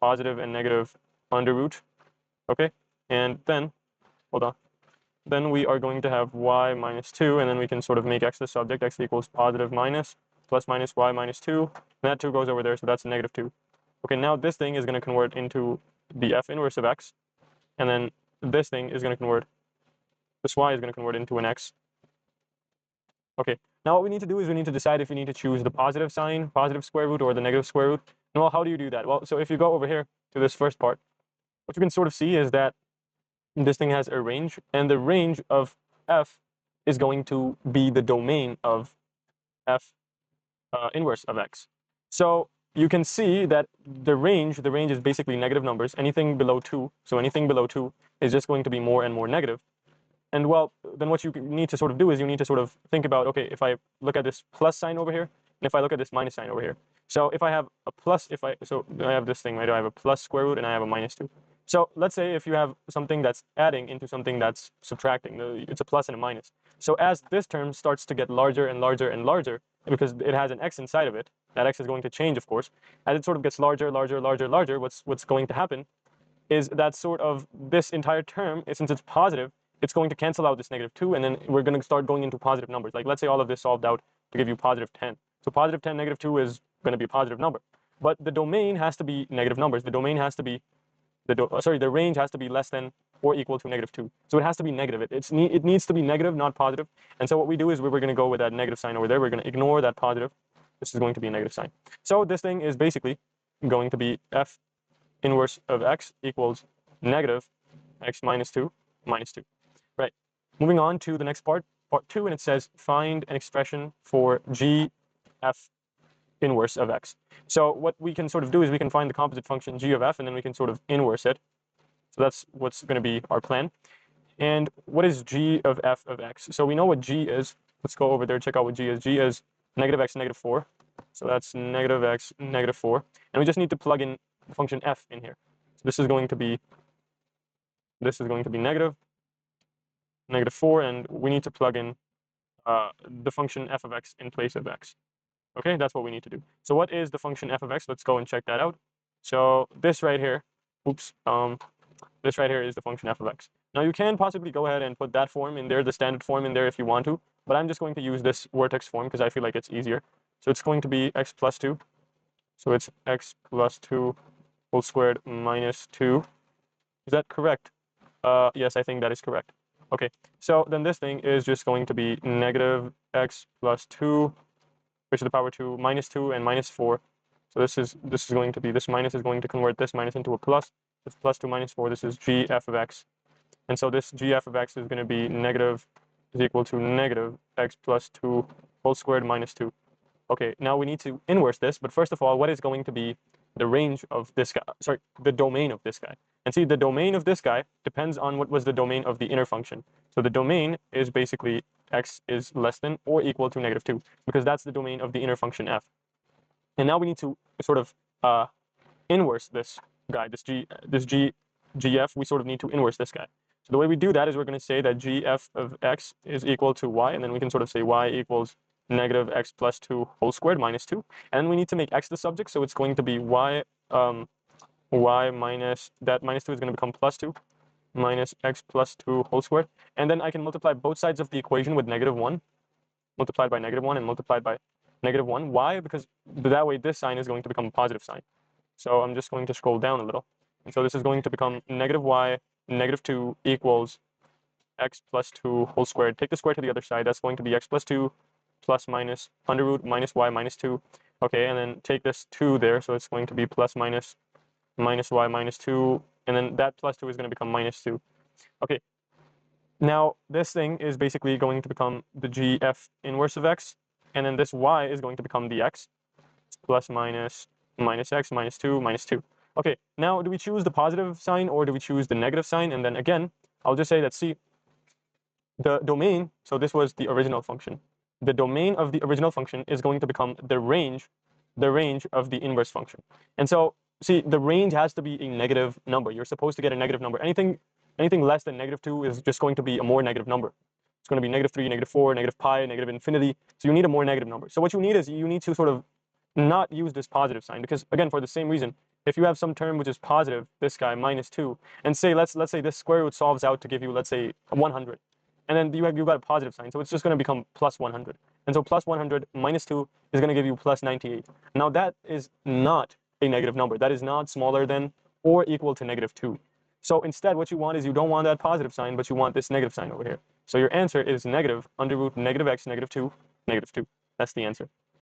positive and negative under root. Okay, and then hold on, then we are going to have y minus 2, and then we can sort of make x the subject. X equals positive minus plus minus y minus 2, and that 2 goes over there, so that's a negative 2. Okay, now this thing is going to convert into the f inverse of x, and then this thing is going to convert, this y is going to convert into an x. Okay, now what we need to do is we need to decide if we need to choose the positive sign, positive square root, or the negative square root. And well, how do you do that? Well, so if you go over here to this first part, what you can sort of see is that this thing has a range, and the range of f is going to be the domain of f inverse of x. So you can see that the range is basically negative numbers, anything below 2. So anything below 2 is just going to be more and more negative. And well, then what you need to sort of do is you need to sort of think about, okay, if I look at this plus sign over here, and if I look at this minus sign over here. So if I have a plus, so I have this thing, right? I have a plus square root and I have a minus 2. So let's say if you have something that's adding into something that's subtracting, it's a plus and a minus. So as this term starts to get larger and larger and larger, because it has an x inside of it, that x is going to change, of course. As it sort of gets larger, what's going to happen is that sort of this entire term, since it's positive, it's going to cancel out this negative 2, and then we're going to start going into positive numbers. Like let's say all of this solved out to give you positive 10. So positive 10, negative 2 is going to be a positive number. But the domain has to be negative numbers. The domain has to be, the range has to be less than or equal to negative 2. So it has to be negative. It needs to be negative, not positive. And so what we do is we're going to go with that negative sign over there. We're going to ignore that positive. This is going to be a negative sign. So this thing is basically going to be f inverse of x equals negative x minus 2 minus 2. Right. Moving on to the next part 2, and it says find an expression for g f inverse of x. So what we can sort of do is we can find the composite function g of f, and then we can sort of inverse it. So that's what's going to be our plan. And what is g of f of x? So we know what g is. Let's go over there, check out what g is. G is negative x negative 4. So that's negative x negative 4. And we just need to plug in the function f in here. So this is going to be negative 4, and we need to plug in the function f of x in place of x. Okay, that's what we need to do. So what is the function f of x? Let's go and check that out. So this right here, this right here is the function f of x. Now you can possibly go ahead and put that form in there, the standard form in there if you want to, but I'm just going to use this vertex form because I feel like it's easier. So it's going to be x plus 2. So it's x plus 2 whole squared minus 2. Is that correct? Yes, I think that is correct. Okay, so then this thing is just going to be negative x plus 2 raised to the power 2 minus 2 and minus 4. So this is going to be, this minus is going to convert this minus into a plus. This plus 2 minus 4, this is g f of x. And so this g f of x is going to be negative is equal to negative x plus 2 whole squared minus 2. Okay, now we need to inverse this, but first of all, what is going to be the range of this guy, sorry, the domain of this guy? And see, the domain of this guy depends on what was the domain of the inner function. So the domain is basically x is less than or equal to negative 2, because that's the domain of the inner function f. And now we need to sort of inverse this guy, this gf, we sort of need to inverse this guy. So the way we do that is we're going to say that gf of x is equal to y, and then we can sort of say y equals negative x plus 2 whole squared minus 2. And we need to make x the subject, so it's going to be y minus, that minus 2 is going to become plus 2 minus x plus 2 whole squared. And then I can multiply both sides of the equation with negative 1, multiplied by negative 1 and multiplied by negative 1. Why? Because that way this sign is going to become a positive sign. So I'm just going to scroll down a little. And so this is going to become negative y negative 2 equals x plus 2 whole squared. Take the square to the other side. That's going to be x plus 2 plus minus under root minus y minus 2. Okay, and then take this 2 there. So it's going to be plus minus y minus 2. And then that plus 2 is going to become minus 2. Okay. Now this thing is basically going to become the gf inverse of x. And then this y is going to become the x plus minus x minus 2 minus 2. Okay, now do we choose the positive sign or do we choose the negative sign? And then again, I'll just say that, see, the domain, so this was the original function. The domain of the original function is going to become the range of the inverse function. And so, see, the range has to be a negative number. You're supposed to get a negative number. Anything less than negative 2 is just going to be a more negative number. It's going to be negative 3, negative 4, negative pi, negative infinity. So you need a more negative number. So what you need is you need to sort of not use this positive sign, because again, for the same reason, if you have some term which is positive, this guy minus 2, and say let's say this square root solves out to give you, let's say, 100, and then you got a positive sign, so it's just going to become plus 100. And so plus 100 minus 2 is going to give you plus 98. Now that is not a negative number. That is not smaller than or equal to negative 2. So instead, what you want is you don't want that positive sign, but you want this negative sign over here. So your answer is negative under root negative x negative 2 negative 2. That's the answer.